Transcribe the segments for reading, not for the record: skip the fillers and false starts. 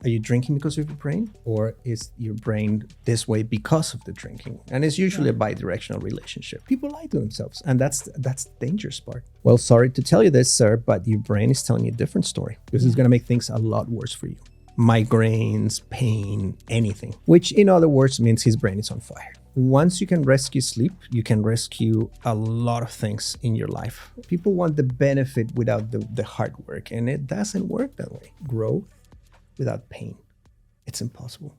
Are you drinking because of your brain, or is your brain this way because of the drinking? And it's usually a bi-directional relationship. People lie to themselves, and that's the dangerous part. Well, sorry to tell you this, sir, but your brain is telling you a different story. This is going to make things a lot worse for you. Migraines, pain, anything, which in other words means his brain is on fire. Once you can rescue sleep, you can rescue a lot of things in your life. People want the benefit without the hard work, and it doesn't work that way. Growth without pain, it's impossible.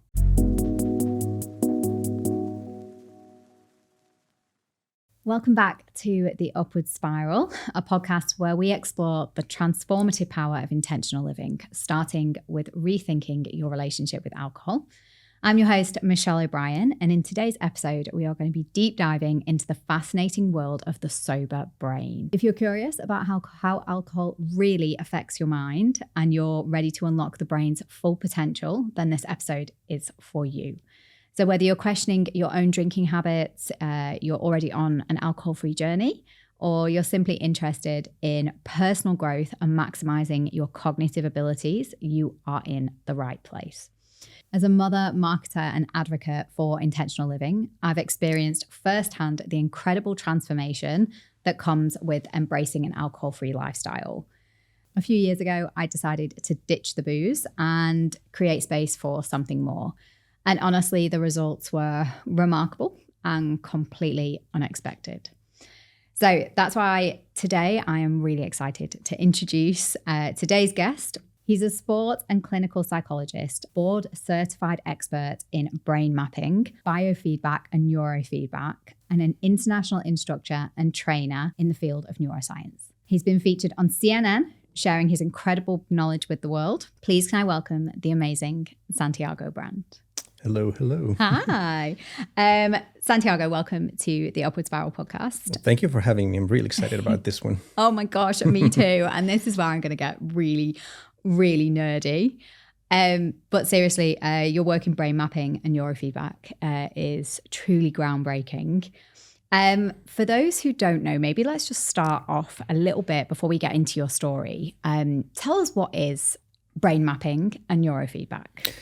Welcome back to The Upward Spiral, a podcast where we explore the transformative power of intentional living, starting with rethinking your relationship with alcohol. I'm your host, Michelle O'Brien, and in today's episode, we are going to be deep diving into the fascinating world of the sober brain. If you're curious about how alcohol really affects your mind and you're ready to unlock the brain's full potential, then this episode is for you. So whether you're questioning your own drinking habits, you're already on an alcohol-free journey, or you're simply interested in personal growth and maximizing your cognitive abilities, you are in the right place. As a mother, marketer, and advocate for intentional living, I've experienced firsthand the incredible transformation that comes with embracing an alcohol-free lifestyle. A few years ago, I decided to ditch the booze and create space for something more. And honestly, the results were remarkable and completely unexpected. So that's why today I am really excited to introduce today's guest. He's a sports and clinical psychologist, board certified expert in brain mapping, biofeedback and neurofeedback, and an international instructor and trainer in the field of neuroscience. He's been featured on CNN, sharing his incredible knowledge with the world. Please can I welcome the amazing Santiago Brand. Hello, hello. Hi. Santiago, welcome to the Upward Spiral podcast. Well, thank you for having me. I'm really excited about this one. Oh my gosh, me too. And this is where I'm going to get really nerdy. But seriously, your work in brain mapping and neurofeedback is truly groundbreaking. For those who don't know, maybe let's just start off a little bit before we get into your story. Tell us what is brain mapping and neurofeedback.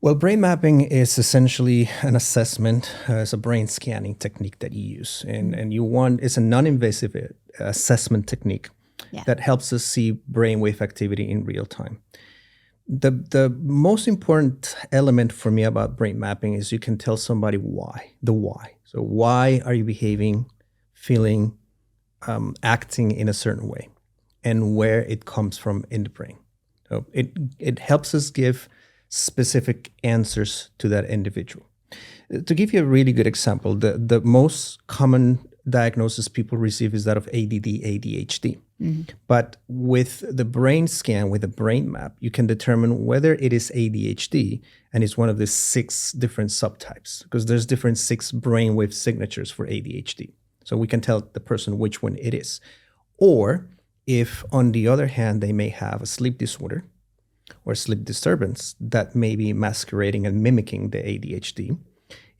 Well, brain mapping is essentially an assessment, it's a brain scanning technique that you use. And it's a non-invasive assessment technique that helps us see brainwave activity in real time. The most important element for me about brain mapping is you can tell somebody the why. So why are you behaving, feeling, acting in a certain way, and where it comes from in the brain. So it helps us give specific answers to that individual. To give you a really good example, the most common diagnosis people receive is that of ADD, ADHD. Mm-hmm. But with the brain scan, with the brain map, you can determine whether it is ADHD, and it's one of the 6 different subtypes, because there's different 6 brainwave signatures for ADHD. So we can tell the person which one it is. Or if, on the other hand, they may have a sleep disorder or sleep disturbance that may be masquerading and mimicking the ADHD.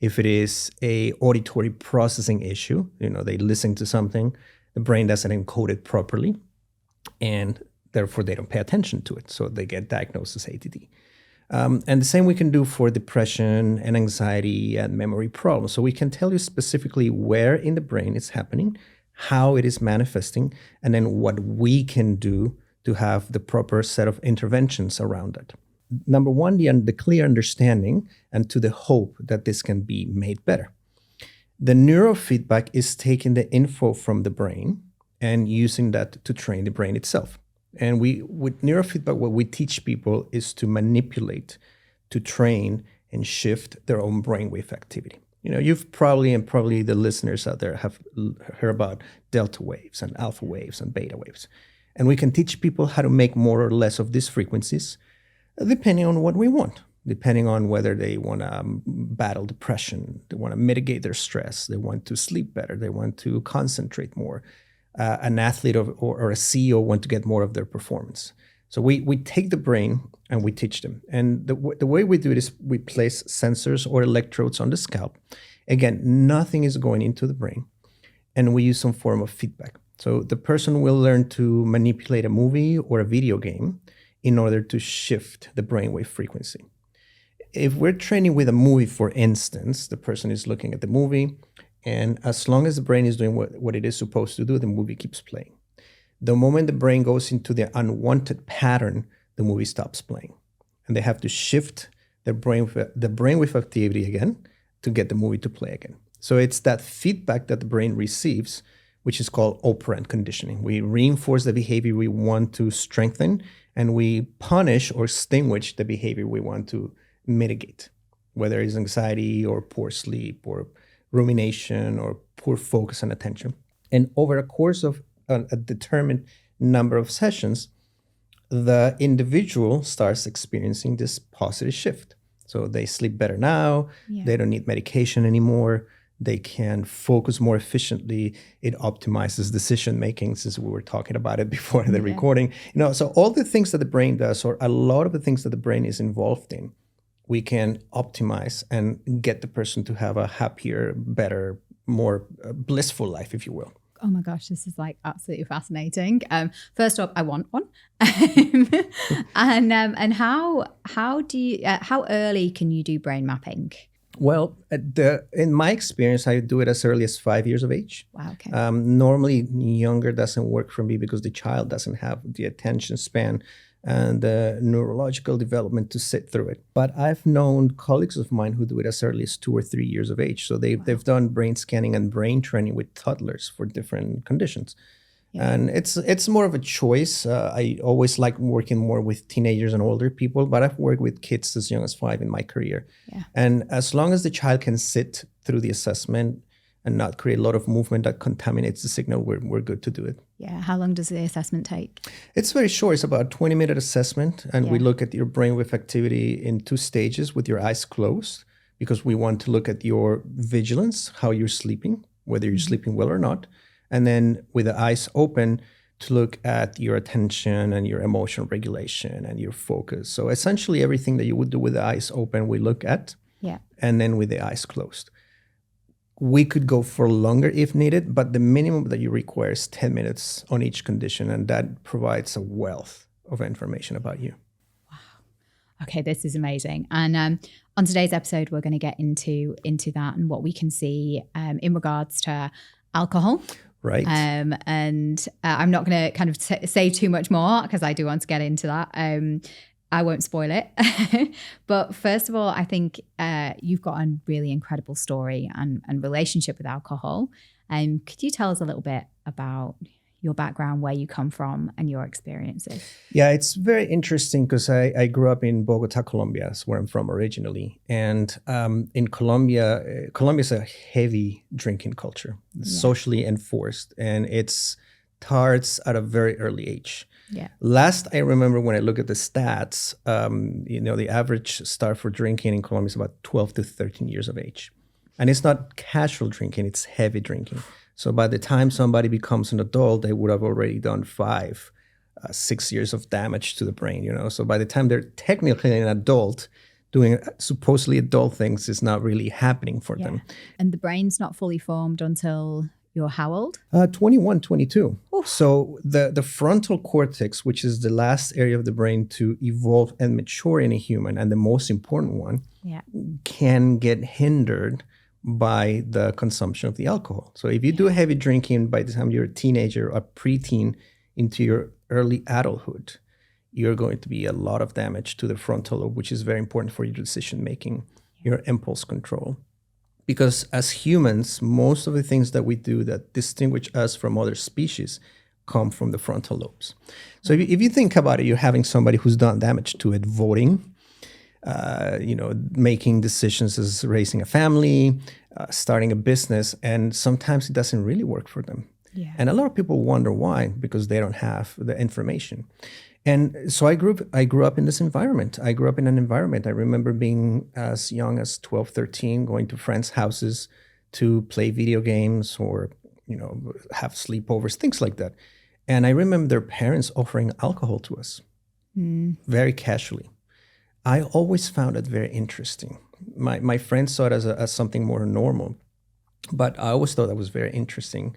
If it is a auditory processing issue, they listen to something, the brain doesn't encode it properly, and therefore they don't pay attention to it. So they get diagnosed as ADD. And the same we can do for depression and anxiety and memory problems. So we can tell you specifically where in the brain it's happening, how it is manifesting, and then what we can do to have the proper set of interventions around it. Number one, the clear understanding and to the hope that this can be made better. The neurofeedback is taking the info from the brain and using that to train the brain itself. And with neurofeedback, what we teach people is to manipulate, to train and shift their own brainwave activity. You've probably the listeners out there have heard about delta waves and alpha waves and beta waves. And we can teach people how to make more or less of these frequencies, depending on what we want, depending on whether they want to battle depression, they want to mitigate their stress, they want to sleep better, they want to concentrate more. An athlete or a CEO want to get more of their performance. So we take the brain and we teach them. And the way we do it is we place sensors or electrodes on the scalp. Again, nothing is going into the brain. And we use some form of feedback. So the person will learn to manipulate a movie or a video game in order to shift the brainwave frequency. If we're training with a movie, for instance, the person is looking at the movie, and as long as the brain is doing what it is supposed to do, the movie keeps playing. The moment the brain goes into the unwanted pattern, the movie stops playing. And they have to shift the brainwave activity again to get the movie to play again. So it's that feedback that the brain receives, which is called operant conditioning. We reinforce the behavior we want to strengthen, and we punish or extinguish the behavior we want to mitigate, whether it's anxiety or poor sleep or rumination or poor focus and attention. And over a course of a determined number of sessions, the individual starts experiencing this positive shift. So they sleep better now, they don't need medication anymore, they can focus more efficiently, it optimizes decision making, since we were talking about it before the recording. So all the things that the brain does, or a lot of the things that the brain is involved in, we can optimize and get the person to have a happier, better, more blissful life, if you will. Oh my gosh, this is like absolutely fascinating. First off, I want one. And how early can you do brain mapping? Well, in my experience, I do it as early as 5 years of age. Wow, okay. Normally, younger doesn't work for me because the child doesn't have the attention span and the neurological development to sit through it. But I've known colleagues of mine who do it as early as 2 or 3 years of age. So they've done brain scanning and brain training with toddlers for different conditions. Yeah. And it's more of a choice. I always like working more with teenagers and older people, but I've worked with kids as young as 5 in my career. Yeah. And as long as the child can sit through the assessment and not create a lot of movement that contaminates the signal, we're good to do it. Yeah. How long does the assessment take? It's very short. It's about a 20-minute assessment. And we look at your brainwave activity in 2 stages with your eyes closed, because we want to look at your vigilance, how you're sleeping, whether you're sleeping well or not. And then with the eyes open to look at your attention and your emotional regulation and your focus. So essentially everything that you would do with the eyes open, we look at. Yeah. And then with the eyes closed. We could go for longer if needed, but the minimum that you require is 10 minutes on each condition, and that provides a wealth of information about you. Wow. Okay, this is amazing. And on today's episode, we're going to get into that and what we can see in regards to alcohol. Right. And I'm not going to kind of say too much more because I do want to get into that. I won't spoil it. But first of all, I think you've got a really incredible story and relationship with alcohol. Could you tell us a little bit about your background, where you come from, and your experiences? Yeah, it's very interesting because I grew up in Bogota, Colombia. That's where I'm from originally. And in Colombia is a heavy drinking culture, socially enforced, and it starts at a very early age. Yeah. Last I remember, when I look at the stats, the average start for drinking in Colombia is about 12 to 13 years of age. And it's not casual drinking, it's heavy drinking. So by the time somebody becomes an adult, they would have already done 6 years of damage to the brain, So by the time they're technically an adult, doing supposedly adult things is not really happening for them. And the brain's not fully formed until you're how old? 21, 22. Oof. So the frontal cortex, which is the last area of the brain to evolve and mature in a human, and the most important one, can get hindered by the consumption of the alcohol. So if you do heavy drinking by the time you're a teenager or preteen into your early adulthood, you're going to be a lot of damage to the frontal lobe, which is very important for your decision making, your impulse control. Because as humans, most of the things that we do that distinguish us from other species come from the frontal lobes. So if you think about it, you're having somebody who's done damage to it, voting, making decisions as raising a family, starting a business, and sometimes it doesn't really work for them. Yeah. And a lot of people wonder why, because they don't have the information. And so I grew up in this environment. I grew up in an environment. I remember being as young as 12, 13, going to friends' houses to play video games or, have sleepovers, things like that. And I remember their parents offering alcohol to us very casually. I always found it very interesting. My friends saw it as something more normal, but I always thought that was very interesting.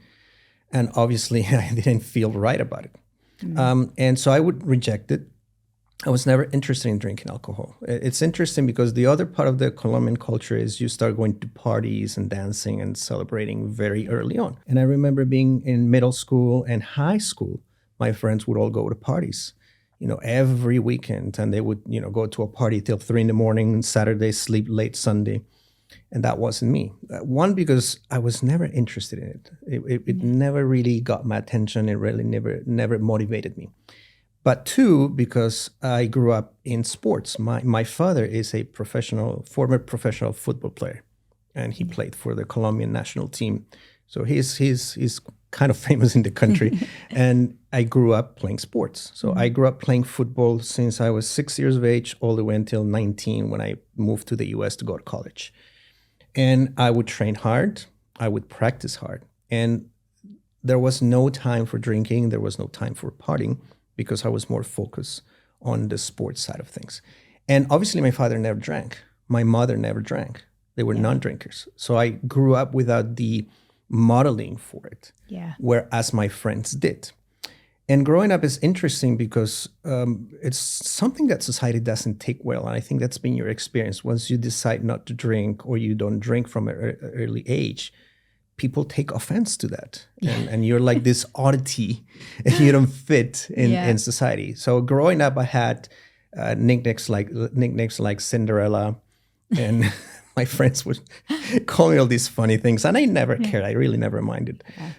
And obviously, I didn't feel right about it. And so I would reject it. I was never interested in drinking alcohol. It's interesting because the other part of the Colombian culture is you start going to parties and dancing and celebrating very early on. And I remember being in middle school and high school, my friends would all go to parties, every weekend. And they would, go to a party till 3 a.m, Saturday, sleep late Sunday. And that wasn't me. One, because I was never interested in it. It never really got my attention. It really never motivated me. But two, because I grew up in sports. My father is a former professional football player, and he played for the Colombian national team. So he's kind of famous in the country. And I grew up playing sports. So I grew up playing football since I was 6 years of age, all the way until 19 when I moved to the US to go to college. And I would train hard. I would practice hard. And there was no time for drinking. There was no time for partying, because I was more focused on the sports side of things. And obviously my father never drank. My mother never drank. They were non-drinkers. So I grew up without the modeling for it, whereas my friends did. And growing up is interesting because it's something that society doesn't take well. And I think that's been your experience. Once you decide not to drink, or you don't drink from an early age, people take offense to that. And you're like this oddity, and you don't fit in society. So growing up, I had nicknames like Cinderella, and my friends would call me all these funny things. And I never cared. I really never minded. Yeah.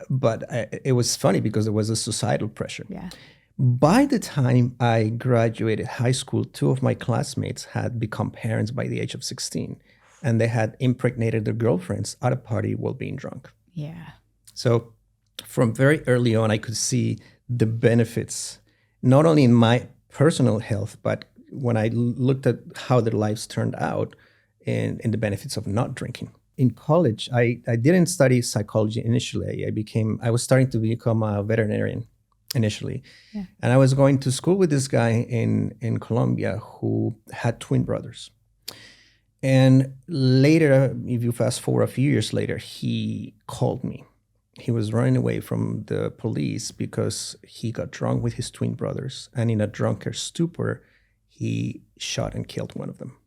But it was funny because there was a societal pressure. Yeah. By the time I graduated high school, 2 of my classmates had become parents by the age of 16. And they had impregnated their girlfriends at a party while being drunk. Yeah. So from very early on, I could see the benefits, not only in my personal health, but when I looked at how their lives turned out, in the benefits of not drinking. In college, I didn't study psychology initially. I was starting to become a veterinarian initially. Yeah. And I was going to school with this guy in Colombia who had twin brothers. And later, if you fast forward a few years later, he called me. He was running away from the police because he got drunk with his twin brothers. And in a drunken stupor, he shot and killed one of them.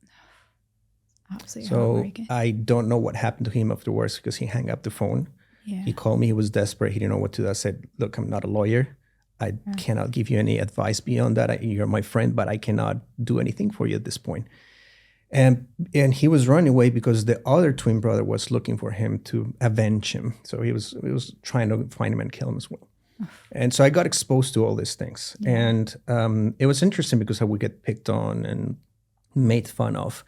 Absolutely heartbreaking. I don't know what happened to him afterwards, because he hung up the phone. Yeah. He called me. He was desperate. He didn't know what to do. I said, look, I'm not a lawyer. I cannot give you any advice beyond that. You're my friend, but I cannot do anything for you at this point. And he was running away because the other twin brother was looking for him to avenge him. So he was trying to find him and kill him as well. And so I got exposed to all these things. Yeah. And it was interesting because I would get picked on and made fun of.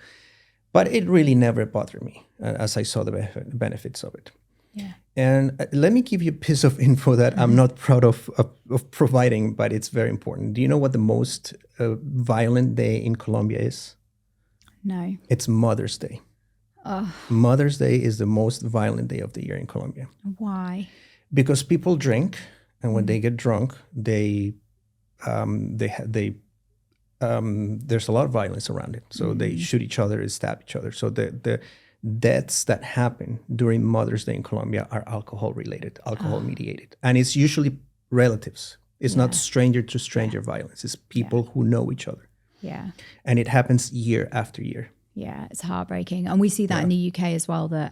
But it really never bothered me as I saw the benefits of it. Yeah. And let me give you a piece of info that I'm not proud of providing, but it's very important. Do you know what the most violent day in Colombia is? No. It's Mother's Day. Mother's Day is the most violent day of the year in Colombia. Why? Because people drink, and when they get drunk, there's a lot of violence around it. So they shoot each other and stab each other. So the deaths that happen during Mother's Day in Colombia are alcohol related, alcohol mediated. And it's usually relatives. It's not stranger to stranger violence. It's people who know each other. Yeah. And it happens year after year. Yeah, it's heartbreaking. And we see that in the UK as well, that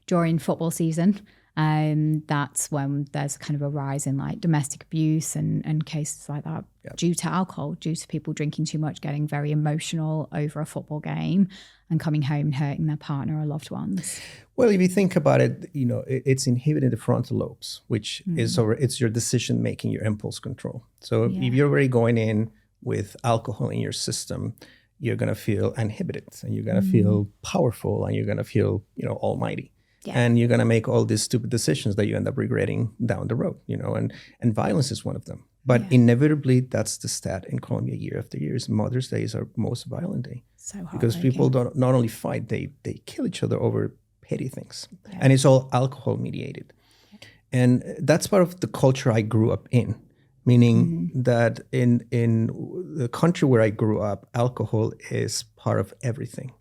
during football season, that's when there's kind of a rise in like domestic abuse and cases like that due to alcohol, due to people drinking too much, getting very emotional over a football game and coming home and hurting their partner or loved ones. Well, if you think about it, it's inhibiting the frontal lobes, which it's your decision making, your impulse control. So if you're already going in with alcohol in your system, you're going to feel inhibited, and you're going to feel powerful, and you're going to feel, almighty. Yeah. And you're going to make all these stupid decisions that you end up regretting down the road, and violence is one of them. But inevitably, that's the stat in Colombia year after year. Mother's Day is our most violent day. So because people don't not only fight, they kill each other over petty things. Yeah. And it's all alcohol mediated. Yeah. And that's part of the culture I grew up in. Meaning that in the country where I grew up, alcohol is part of everything.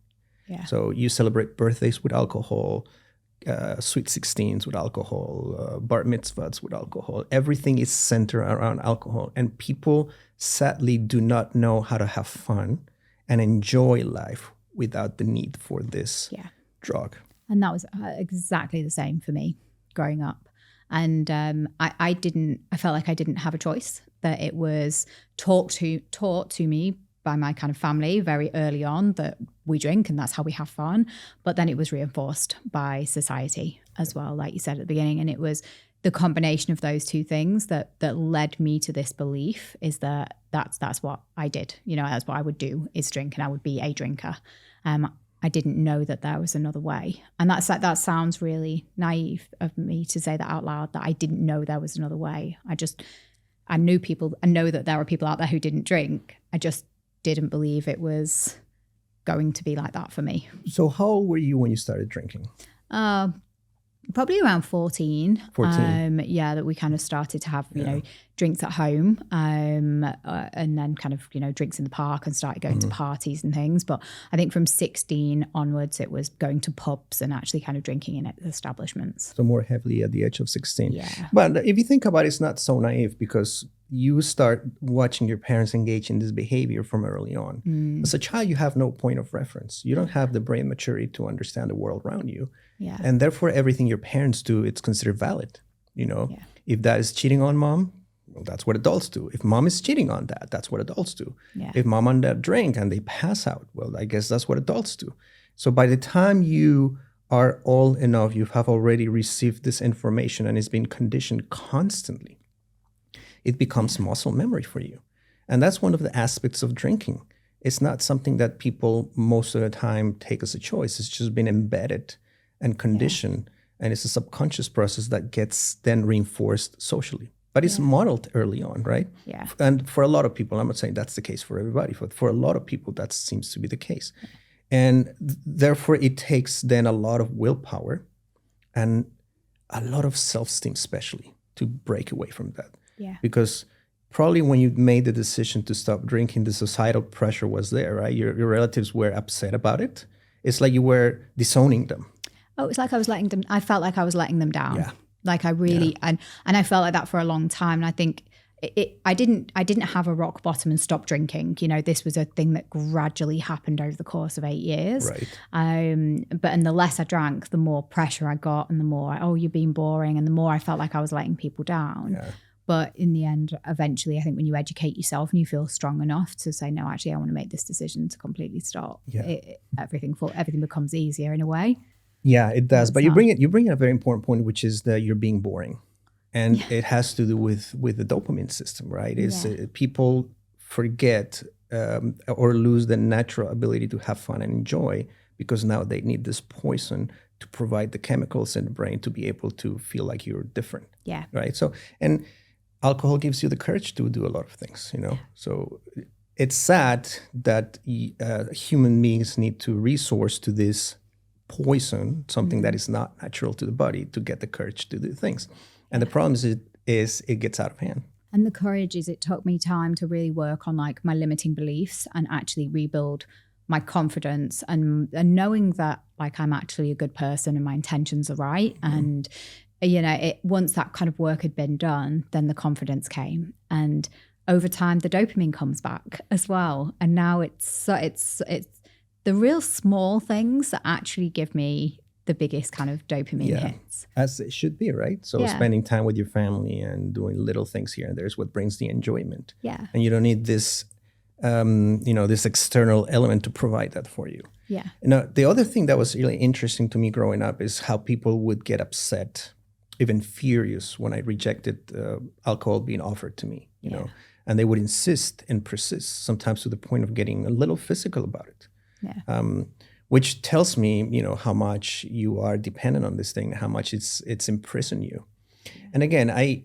Yeah. So you celebrate birthdays with alcohol, sweet 16s with alcohol, bar mitzvahs with alcohol. Everything is centered around alcohol. And people sadly do not know how to have fun and enjoy life without the need for this drug. And that was exactly the same for me growing up. And I felt like I didn't have a choice, that it was taught to me by my kind of family very early on that we drink and that's how we have fun. But then it was reinforced by society as well, like you said at the beginning. And it was the combination of those two things that led me to this belief, is that that's what I did. That's what I would do, is drink, and I would be a drinker. I didn't know that there was another way. And that sounds really naive of me to say that out loud, that I didn't know there was another way. I knew people, I know that there were people out there who didn't drink. I just didn't believe it was going to be like that for me. So how old were you when you started drinking? Probably around 14. 14. That we kind of started to have, drinks at home, and then kind of, drinks in the park, and started going to parties and things. But I think from 16 onwards, it was going to pubs and actually kind of drinking in establishments. So more heavily at the age of 16. Yeah. But if you think about it, it's not so naive, because you start watching your parents engage in this behavior from early on. As a child, you have no point of reference. You don't have the brain maturity to understand the world around you. Yeah. And therefore, everything your parents do, it's considered valid. If dad is cheating on mom, well, that's what adults do. If mom is cheating on dad, that's what adults do. Yeah. If mom and dad drink and they pass out, well, I guess that's what adults do. So by the time you are old enough, you have already received this information and it's been conditioned constantly. It becomes muscle memory for you. And that's one of the aspects of drinking. It's not something that people most of the time take as a choice. It's just been embedded and conditioned. And it's a subconscious process that gets then reinforced socially. But it's modeled early on, right? Yeah. And for a lot of people, I'm not saying that's the case for everybody, but for a lot of people, that seems to be the case. And therefore, it takes then a lot of willpower and a lot of self-esteem, especially, to break away from that. Yeah. Because probably when you made the decision to stop drinking, the societal pressure was there, right? Your relatives were upset about it. It's like you were disowning them. Oh, it's like I felt like I was letting them down. Yeah. Like I really, and I felt like that for a long time. And I think I didn't have a rock bottom and stop drinking. This was a thing that gradually happened over the course of 8 years. Right. And the less I drank, the more pressure I got, and the more, you're being boring, and the more I felt like I was letting people down. Yeah. But in the end, eventually, I think when you educate yourself and you feel strong enough to say, no, actually, I want to make this decision to completely stop, everything becomes easier in a way. Yeah, it does. But you bring in a very important point, which is that you're being boring. And it has to do with the dopamine system, right? People forget or lose the natural ability to have fun and enjoy, because now they need this poison to provide the chemicals in the brain to be able to feel like you're different. Yeah. Right. So, and alcohol gives you the courage to do a lot of things, So it's sad that human beings need to resource to this poison, something that is not natural to the body, to get the courage to do things. And the problem is it gets out of hand. And the courage is, it took me time to really work on like my limiting beliefs and actually rebuild my confidence and knowing that like I'm actually a good person and my intentions are right. And once that kind of work had been done, then the confidence came, and over time the dopamine comes back as well. And now it's the real small things that actually give me the biggest kind of dopamine hits. As it should be, right? So spending time with your family and doing little things here and there is what brings the enjoyment. Yeah. And you don't need this, this external element to provide that for you. Yeah. Now, the other thing that was really interesting to me growing up is how people would get upset, even furious, when I rejected alcohol being offered to me, you know, and they would insist and persist, sometimes to the point of getting a little physical about it. Yeah. Which tells me, how much you are dependent on this thing, how much it's imprisoned you. And again, I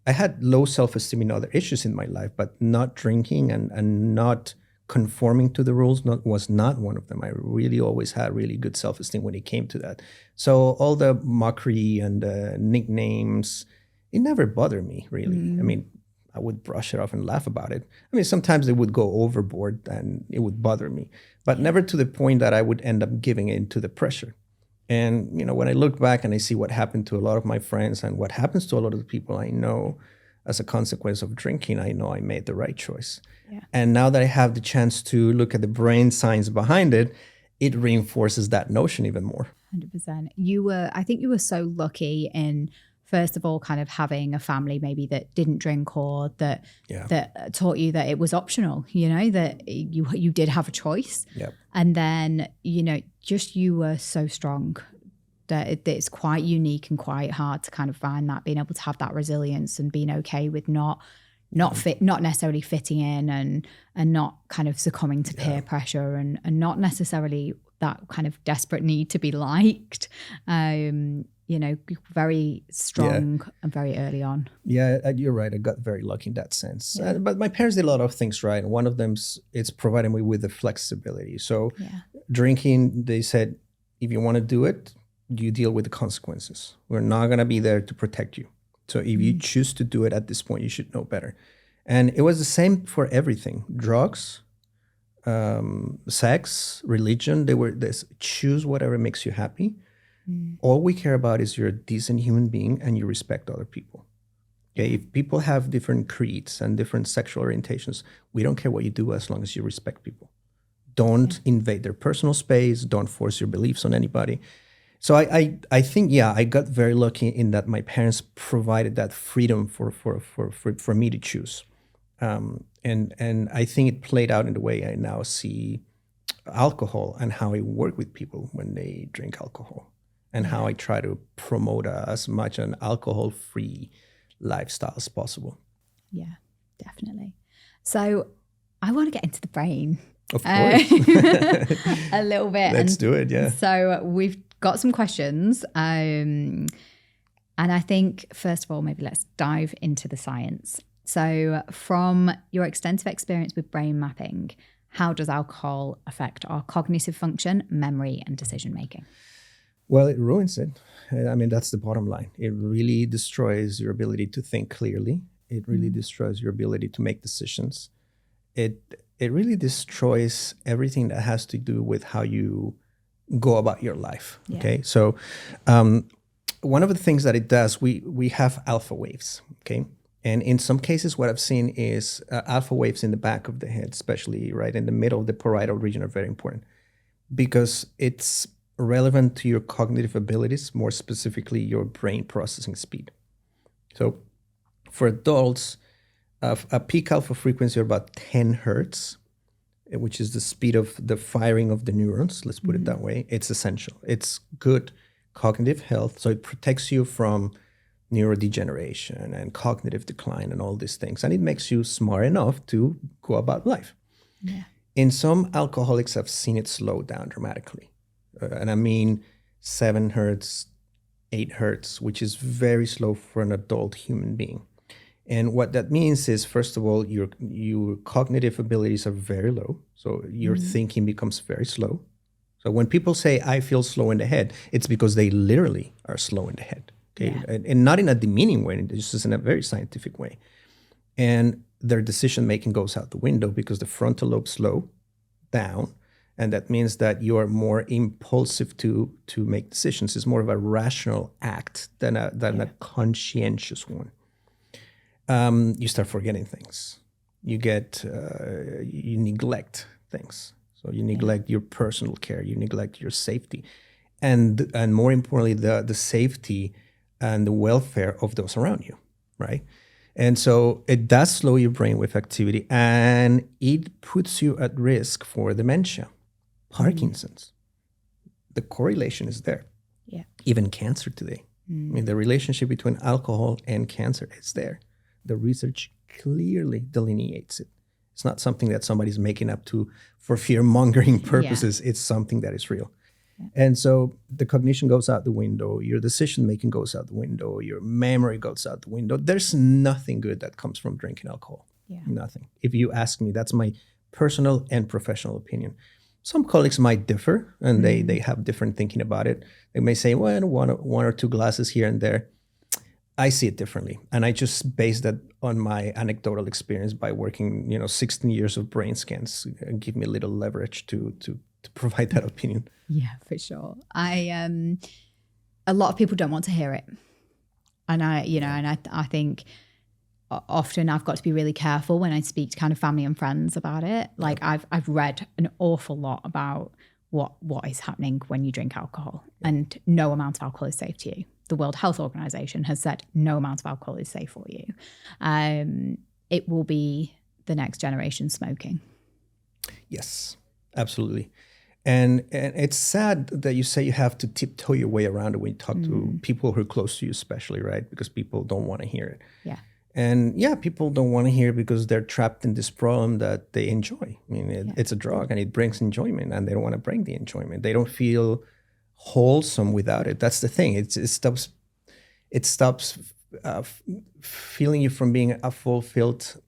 had low self-esteem in other issues in my life, but not drinking and not conforming to the rules was not one of them. I really always had really good self-esteem when it came to that. So all the mockery and the nicknames, it never bothered me, really. I mean, I would brush it off and laugh about it. I mean, sometimes it would go overboard and it would bother me, but never to the point that I would end up giving in to the pressure. And, when I look back and I see what happened to a lot of my friends and what happens to a lot of the people I know, as a consequence of drinking, I know I made the right choice. Yeah. And now that I have the chance to look at the brain science behind it, it reinforces that notion even more. 100%. I think you were so lucky in, first of all, kind of having a family maybe that didn't drink, or that taught you that it was optional, that you did have a choice. Yep. And then, just you were so strong that it's quite unique and quite hard to kind of find that, being able to have that resilience and being okay with not necessarily fitting in, and not kind of succumbing to peer pressure, and not necessarily that kind of desperate need to be liked. Very strong and very early on. Yeah, you're right. I got very lucky in that sense. But my parents did a lot of things right. One of them, it's providing me with the flexibility. So drinking, they said, if you want to do it, you deal with the consequences. We're not going to be there to protect you. So if you choose to do it at this point, you should know better. And it was the same for everything. Drugs, sex, religion, they were this: choose whatever makes you happy. All we care about is you're a decent human being and you respect other people. Okay, if people have different creeds and different sexual orientations, we don't care what you do as long as you respect people. Don't invade their personal space. Don't force your beliefs on anybody. So I think, I got very lucky in that my parents provided that freedom for me to choose. And I think it played out in the way I now see alcohol and how I work with people when they drink alcohol, and how I try to promote as much an alcohol-free lifestyle as possible. Yeah, definitely. So I want to get into the brain. Of course. A little bit. Let's do it, yeah. So we've got some questions. And I think, first of all, maybe let's dive into the science. So from your extensive experience with brain mapping, how does alcohol affect our cognitive function, memory, and decision-making? Well, it ruins it. I mean, that's the bottom line. It really destroys your ability to think clearly. It really destroys your ability to make decisions. It really destroys everything that has to do with how you go about your life. Yeah. Okay, so one of the things that it does, we have alpha waves. Okay, and in some cases, what I've seen is alpha waves in the back of the head, especially right in the middle of the parietal region, are very important because it's relevant to your cognitive abilities, more specifically your brain processing speed. So for adults, a peak alpha frequency of about 10 hertz, which is the speed of the firing of the neurons, let's put it that way, it's essential. It's good cognitive health, so it protects you from neurodegeneration and cognitive decline and all these things, and it makes you smart enough to go about life. Yeah. In some alcoholics, I've seen it slow down dramatically. And I mean 7 hertz, 8 hertz, which is very slow for an adult human being. And what that means is, first of all, your cognitive abilities are very low. So your thinking becomes very slow. So when people say, I feel slow in the head, it's because they literally are slow in the head. Okay, and not in a demeaning way, it's just in a very scientific way. And their decision-making goes out the window because the frontal lobe slow down. And that means that you are more impulsive to make decisions. It's more of a rational act than a conscientious one. You start forgetting things. You neglect things. So you neglect your personal care. You neglect your safety, and more importantly, the safety and the welfare of those around you, right? And so it does slow your brainwave activity, and it puts you at risk for dementia. Parkinson's, the correlation is there. Yeah. Even cancer today. I mean, the relationship between alcohol and cancer is there. The research clearly delineates it. It's not something that somebody's making up for fear-mongering purposes. Yeah. It's something that is real. Yeah. And so the cognition goes out the window. Your decision-making goes out the window. Your memory goes out the window. There's nothing good that comes from drinking alcohol. Yeah. Nothing. If you ask me, that's my personal and professional opinion. Some colleagues might differ, and they have different thinking about it. They may say, well, one or two glasses here and there. I see it differently, and I just base that on my anecdotal experience by working, 16 years of brain scans. Give me a little leverage to provide that opinion. Yeah, for sure. A lot of people don't want to hear it, and I think often I've got to be really careful when I speak to kind of family and friends about it. Like I've read an awful lot about what is happening when you drink alcohol, and no amount of alcohol is safe to you. The World Health Organization has said no amount of alcohol is safe for you. It will be the next generation smoking. Yes, absolutely. And it's sad that you say you have to tiptoe your way around it when you talk to people who are close to you, especially, right? Because people don't want to hear it. Yeah. And people don't want to hear it because they're trapped in this problem that they enjoy. I mean, it's a drug and it brings enjoyment, and they don't want to bring the enjoyment. They don't feel wholesome without it. That's the thing. It stops feeling you from being a fulfilled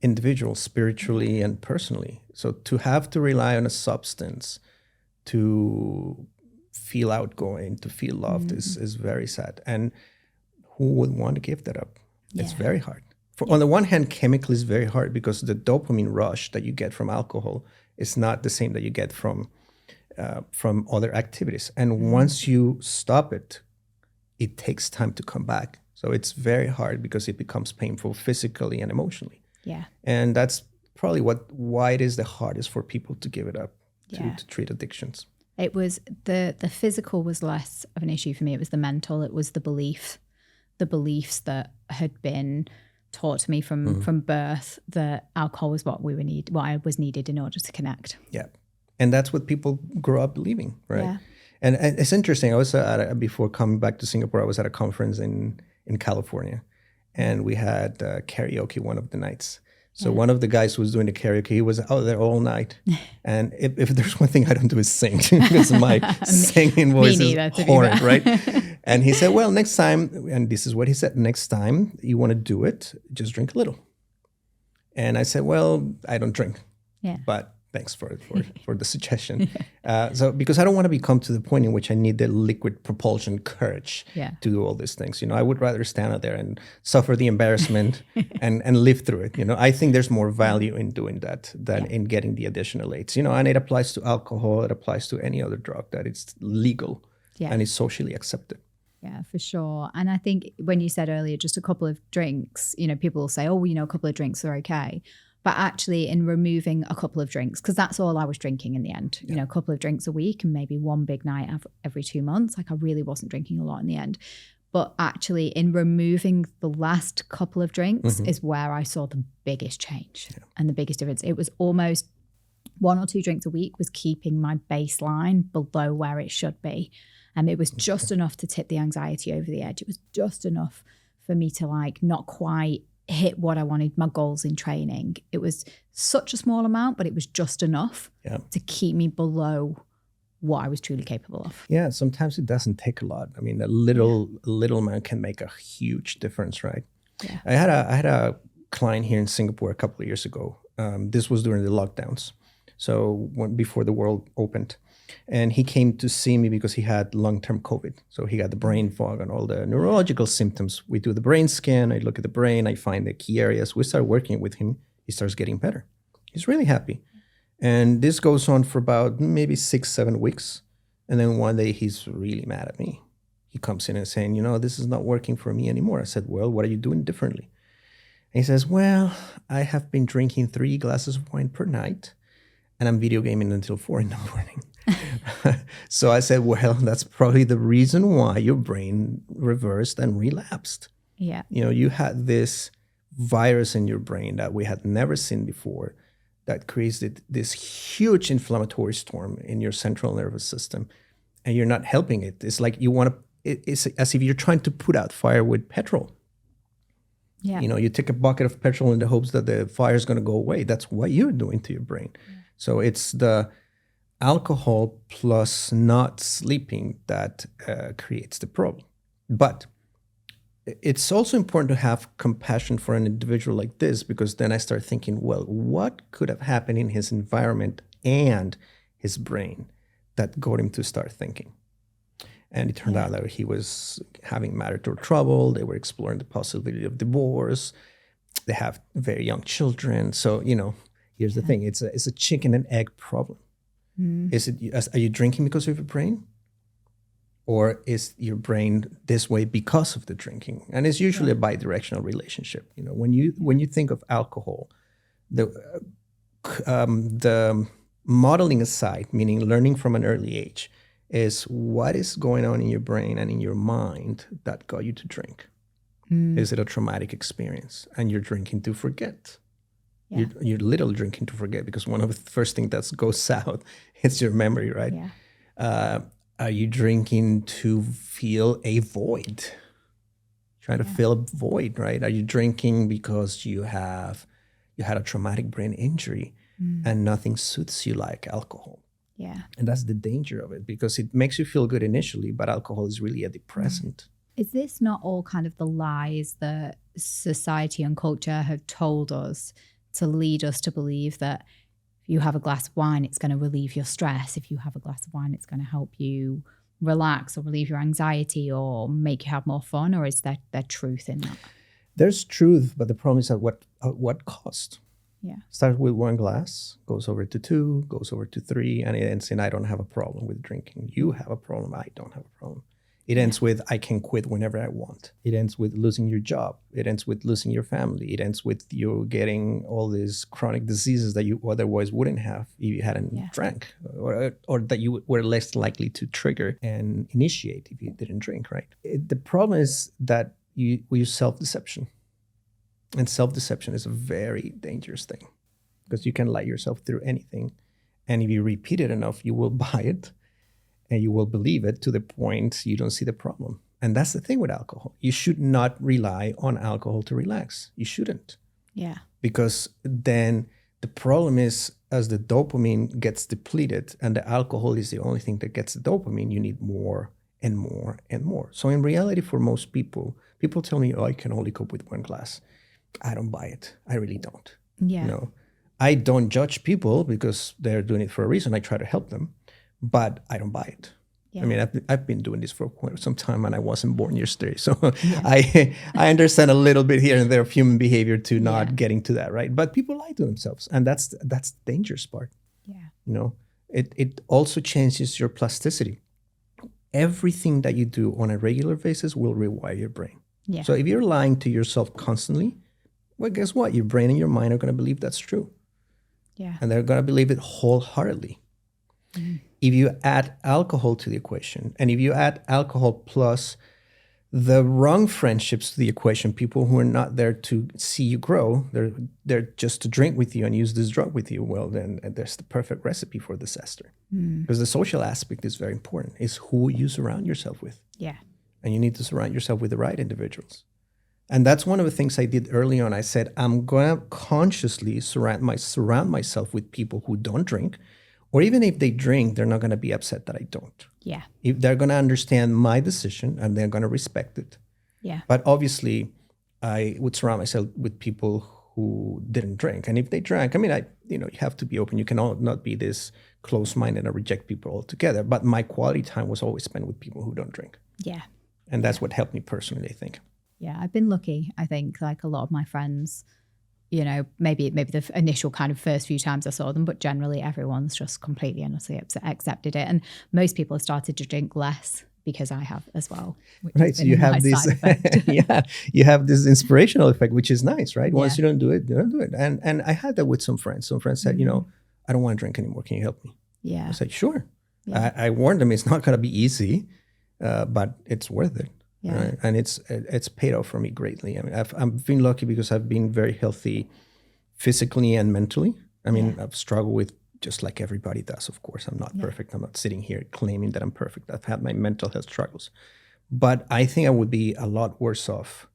individual spiritually and personally. So to have to rely on a substance to feel outgoing, to feel loved is very sad. And who would want to give that up? It's very hard. On the one hand, chemically, it's very hard because the dopamine rush that you get from alcohol is not the same that you get from other activities. And once you stop it, it takes time to come back. So it's very hard because it becomes painful physically and emotionally. Yeah. And that's probably why it is the hardest for people to give it up, to treat addictions. It was the physical was less of an issue for me. It was the mental. It was the beliefs that had been taught to me from birth that alcohol was what I was needed in order to connect. Yeah. And that's what people grow up believing, right? Yeah. And it's interesting. I was before coming back to Singapore, I was at a conference in California, and we had karaoke one of the nights. So one of the guys who was doing the karaoke, he was out there all night. And if there's one thing I don't do is sing, because my singing voice is horrid, right? And he said, well, next time, and this is what he said, next time you want to do it, just drink a little. And I said, well, I don't drink. Yeah. But thanks for the suggestion. So because I don't want to become to the point in which I need the liquid propulsion courage to do all these things. I would rather stand out there and suffer the embarrassment and live through it. I think there's more value in doing that than in getting the additional aids. And it applies to alcohol. It applies to any other drug that it's legal and is socially accepted. Yeah, for sure. And I think when you said earlier, just a couple of drinks, people will say, a couple of drinks are okay. But actually in removing a couple of drinks, because that's all I was drinking in the end, a couple of drinks a week and maybe one big night every 2 months. Like I really wasn't drinking a lot in the end. But actually in removing the last couple of drinks is where I saw the biggest change and the biggest difference. It was almost 1 or 2 drinks a week was keeping my baseline below where it should be. And it was just enough to tip the anxiety over the edge. It was just enough for me to not quite hit what I wanted, my goals in training. It was such a small amount, but it was just enough to keep me below what I was truly capable of. Yeah, sometimes it doesn't take a lot. I mean, a little amount can make a huge difference, right? Yeah. I had a client here in Singapore a couple of years ago. This was during the lockdowns. So before the world opened. And he came to see me because he had long-term COVID. So he got the brain fog and all the neurological symptoms. We do the brain scan. I look at the brain. I find the key areas. We start working with him. He starts getting better. He's really happy. And this goes on for about maybe 6-7 weeks. And then one day he's really mad at me. He comes in and saying, this is not working for me anymore. I said, well, what are you doing differently? And he says, well, I have been drinking 3 glasses of wine per night. And I'm video gaming until 4 in the morning. So I said, well, that's probably the reason why your brain reversed and relapsed. Yeah. You had this virus in your brain that we had never seen before that created this huge inflammatory storm in your central nervous system. And you're not helping it. It's like it's as if you're trying to put out fire with petrol. Yeah. You take a bucket of petrol in the hopes that the fire is going to go away. That's what you're doing to your brain. Yeah. So it's the alcohol plus not sleeping that creates the problem. But it's also important to have compassion for an individual like this, because then I start thinking, well, what could have happened in his environment and his brain that got him to start thinking? And it turned out that he was having marital trouble. They were exploring the possibility of divorce. They have very young children. So, here's the thing. It's a chicken and egg problem. Are you drinking because of your brain? Or is your brain this way because of the drinking? And it's usually a bidirectional relationship. You know, when you think of alcohol, the modeling aside, meaning learning from an early age, is what is going on in your brain and in your mind that got you to drink. Is it a traumatic experience and you're drinking to forget? You're literally drinking to forget, because one of the first things that goes south is your memory, right? Are you drinking to feel a void? Trying to fill a void, right? Are you drinking because you had a traumatic brain injury and nothing soothes you like alcohol? Yeah. And that's the danger of it, because it makes you feel good initially, but alcohol is really a depressant. Is this not all kind of the lies that society and culture have told us to lead us to believe that if you have a glass of wine, it's going to relieve your stress? If you have a glass of wine, it's going to help you relax or relieve your anxiety or make you have more fun? Or is there truth in that? There's truth, but the problem is at what cost? Yeah. Starts with one glass, goes over to 2, goes over to 3, and it ends in I don't have a problem with drinking. You have a problem. I don't have a problem. It ends with I can quit whenever I want. It ends with losing your job. It ends with losing your family. It ends with you getting all these chronic diseases that you otherwise wouldn't have if you hadn't drank, or that you were less likely to trigger and initiate if you didn't drink, right? The problem is that we use self-deception. And self-deception is a very dangerous thing, because you can lie yourself through anything. And if you repeat it enough, you will buy it. And you will believe it to the point you don't see the problem. And that's the thing with alcohol. You should not rely on alcohol to relax. You shouldn't. Yeah. Because then the problem is, as the dopamine gets depleted and the alcohol is the only thing that gets the dopamine, you need more and more and more. So in reality, for most people tell me, I can only cope with one glass. I don't buy it. I really don't. Yeah. You know, I don't judge people because they're doing it for a reason. I try to help them. But I don't buy it. Yeah. I mean, I've been doing this for quite some time, and I wasn't born yesterday. So I understand a little bit here and there of human behavior to not getting to that, right? But people lie to themselves, and that's the dangerous part. Yeah. You know, it also changes your plasticity. Everything that you do on a regular basis will rewire your brain. Yeah. So if you're lying to yourself constantly, well, guess what? Your brain and your mind are going to believe that's true. Yeah. And they're going to believe it wholeheartedly. Mm. If you add alcohol to the equation, and if you add alcohol plus the wrong friendships to the equation, people who are not there to see you grow, they're just to drink with you and use this drug with you, well, then there's the perfect recipe for disaster. Because the social aspect is very important. It's who you surround yourself with. Yeah. And you need to surround yourself with the right individuals. And that's one of the things I did early on. I said, I'm going to consciously surround myself with people who don't drink. Or even if they drink, they're not going to be upset that I don't. Yeah. If they're going to understand my decision and they're going to respect it. Yeah. But obviously, I would surround myself with people who didn't drink. And if they drank, I mean, you have to be open. You cannot not be this close-minded and reject people altogether. But my quality time was always spent with people who don't drink. Yeah. And that's what helped me personally, I think. Yeah, I've been lucky, I think, like a lot of my friends. You know, maybe the initial kind of first few times I saw them, but generally everyone's just completely and utterly accepted it. And most people have started to drink less because I have as well. Right. So you have this, you have this inspirational effect, which is nice, right? Once you don't do it, you don't do it. And I had that with some friends. Some friends said, I don't want to drink anymore. Can you help me? Yeah. I said, sure. Yeah. I warned them it's not going to be easy, but it's worth it. Yeah. Right? And it's paid off for me greatly. I mean, I've been lucky because I've been very healthy physically and mentally. I mean, I've struggled with just like everybody does, of course. I'm not perfect. I'm not sitting here claiming that I'm perfect. I've had my mental health struggles. But I think I would be a lot worse off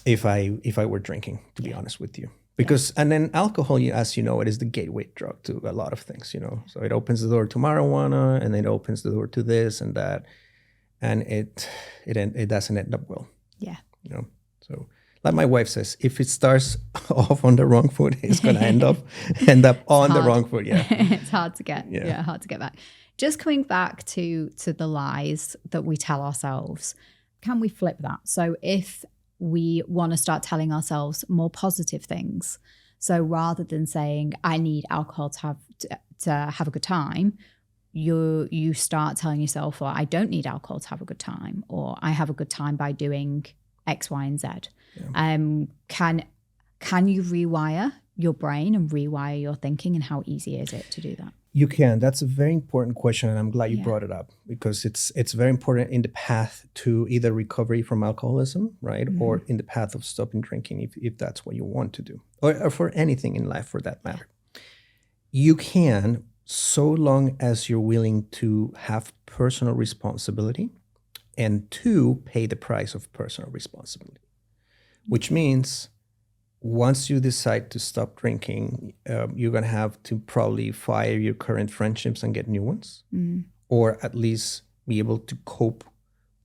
if I were drinking, to be honest with you. Because, and then alcohol, as you know, it is the gateway drug to a lot of things, So it opens the door to marijuana, and it opens the door to this and that. And it doesn't end up well. Yeah. So like my wife says, if it starts off on the wrong foot, it's going to end up on the wrong foot. Yeah. It's hard to get. Yeah, hard to get back. Just coming back to the lies that we tell ourselves, can we flip that? So if we want to start telling ourselves more positive things, so rather than saying I need alcohol to have a good time, you start telling yourself, well, I don't need alcohol to have a good time, or I have a good time by doing X, Y, and Z. Yeah. Can you rewire your brain and rewire your thinking, and how easy is it to do that? You can. That's a very important question, and I'm glad you brought it up, because it's very important in the path to either recovery from alcoholism, right, or in the path of stopping drinking, if that's what you want to do, or for anything in life for that matter. You can, so long as you're willing to have personal responsibility, and to pay the price of personal responsibility, which means once you decide to stop drinking, you're going to have to probably fire your current friendships and get new ones, or at least be able to cope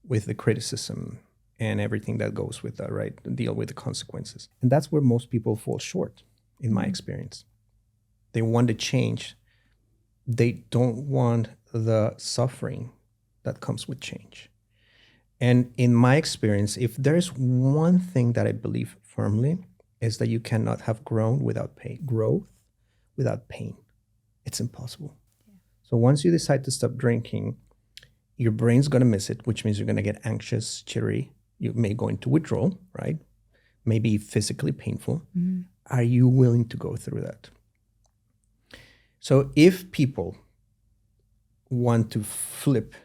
with the criticism and everything that goes with that, right? Deal with the consequences. And that's where most people fall short, in my experience. They want to change. They don't want the suffering that comes with change. And in my experience, if there's one thing that I believe firmly, is that you cannot have growth without pain. It's impossible. Yeah. So once you decide to stop drinking, your brain's going to miss it, which means you're going to get anxious, jittery. You may go into withdrawal, right? Maybe physically painful. Are you willing to go through that? So if people want to flip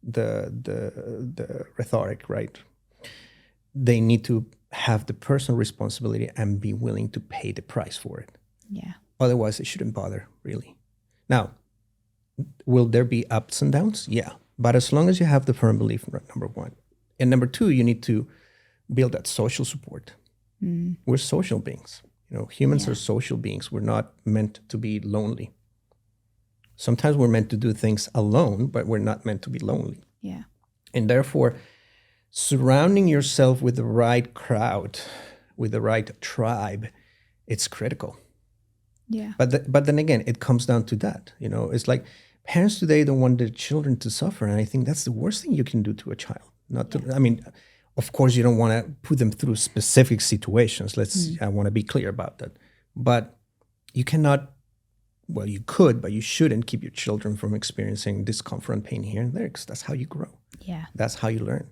the rhetoric, right, they need to have the personal responsibility and be willing to pay the price for it. Yeah. Otherwise, they shouldn't bother, really. Now, will there be ups and downs? Yeah. But as long as you have the firm belief, number one. And number two, you need to build that social support. We're social beings. Humans are social beings. We're not meant to be lonely. Sometimes we're meant to do things alone, but we're not meant to be lonely. Yeah. And therefore, surrounding yourself with the right crowd, with the right tribe, it's critical. Yeah. But then again, it comes down to that. It's like parents today don't want their children to suffer, and I think that's the worst thing you can do to a child. I mean, of course, you don't want to put them through specific situations. I want to be clear about that. But you cannot. Well, you could, but you shouldn't keep your children from experiencing discomfort and pain here and there, because that's how you grow. Yeah. That's how you learn.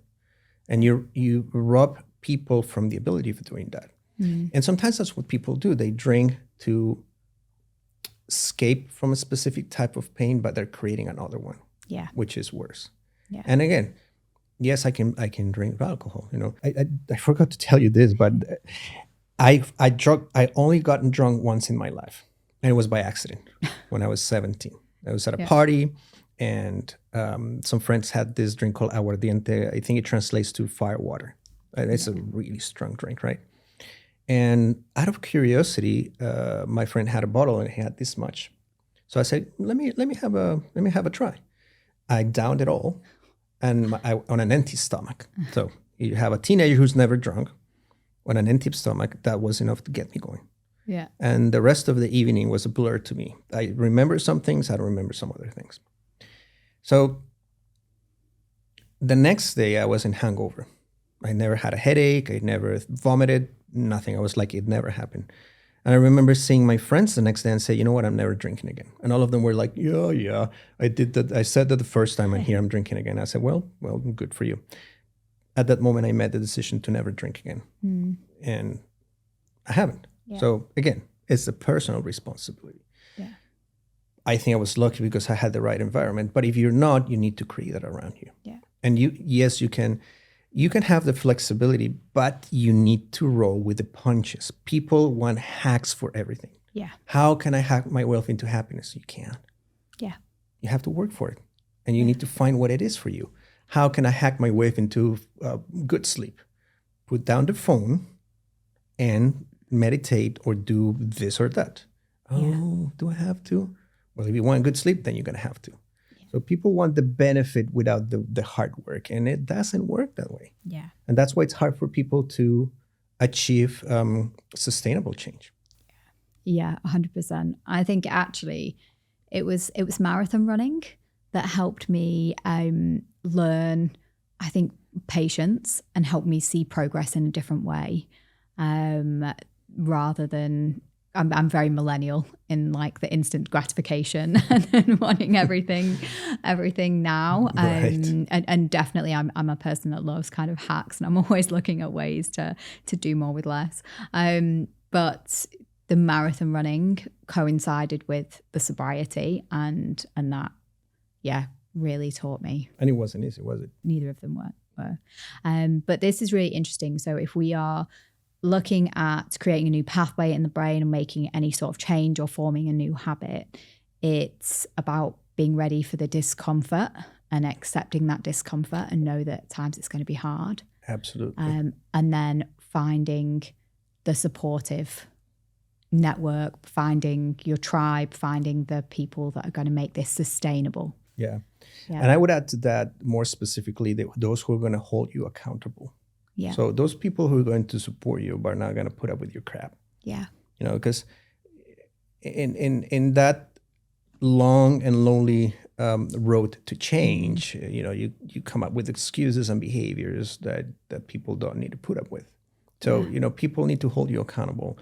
And you rob people from the ability of doing that. And sometimes that's what people do. They drink to escape from a specific type of pain, but they're creating another one, which is worse. Yeah. And again, yes, I can drink alcohol. I forgot to tell you this, but I only gotten drunk once in my life. And it was by accident when I was 17. I was at a party, and some friends had this drink called aguardiente. I think it translates to fire water. It's a really strong drink, right? And out of curiosity, my friend had a bottle and he had this much. So I said, let me have a try. I downed it all, and on an empty stomach. So you have a teenager who's never drunk on an empty stomach. That was enough to get me going. Yeah. And the rest of the evening was a blur to me. I remember some things, I don't remember some other things. So the next day I was in hangover. I never had a headache, I never vomited, nothing. I was like, it never happened. And I remember seeing my friends the next day and say, you know what, I'm never drinking again. And all of them were like, yeah, I did that. I said that the first time, and here I'm drinking again. I said, well, good for you. At that moment, I made the decision to never drink again. And I haven't. Yeah. So again, it's a personal responsibility. Yeah. I think I was lucky because I had the right environment. But if you're not, you need to create that around you. Yeah. And you can have the flexibility, but you need to roll with the punches. People want hacks for everything. Yeah. How can I hack my wealth into happiness? You can't. Yeah. You have to work for it. And you need to find what it is for you. How can I hack my wealth into good sleep? Put down the phone and meditate or do this or that. Do I have to? Well, if you want good sleep, then you're going to have to. Yeah. So people want the benefit without the hard work, and it doesn't work that way. Yeah. And that's why it's hard for people to achieve sustainable change. Yeah, 100%. I think actually it was marathon running that helped me learn, I think, patience, and helped me see progress in a different way. Rather than, I'm very millennial in like the instant gratification and wanting everything now. Right. And definitely I'm a person that loves kind of hacks, and I'm always looking at ways to do more with less. But the marathon running coincided with the sobriety, and that, really taught me. And it wasn't easy, was it? Neither of them were. But this is really interesting. So if we are looking at creating a new pathway in the brain and making any sort of change or forming a new habit, it's about being ready for the discomfort and accepting that discomfort and know that at times it's going to be hard. Absolutely. And then finding the supportive network, finding your tribe, finding the people that are going to make this sustainable. Yeah. And I would add to that more specifically those who are going to hold you accountable. Yeah. So those people who are going to support you but are not going to put up with your crap. Yeah. Because in that long and lonely road to change, you come up with excuses and behaviors that people don't need to put up with. So, people need to hold you accountable.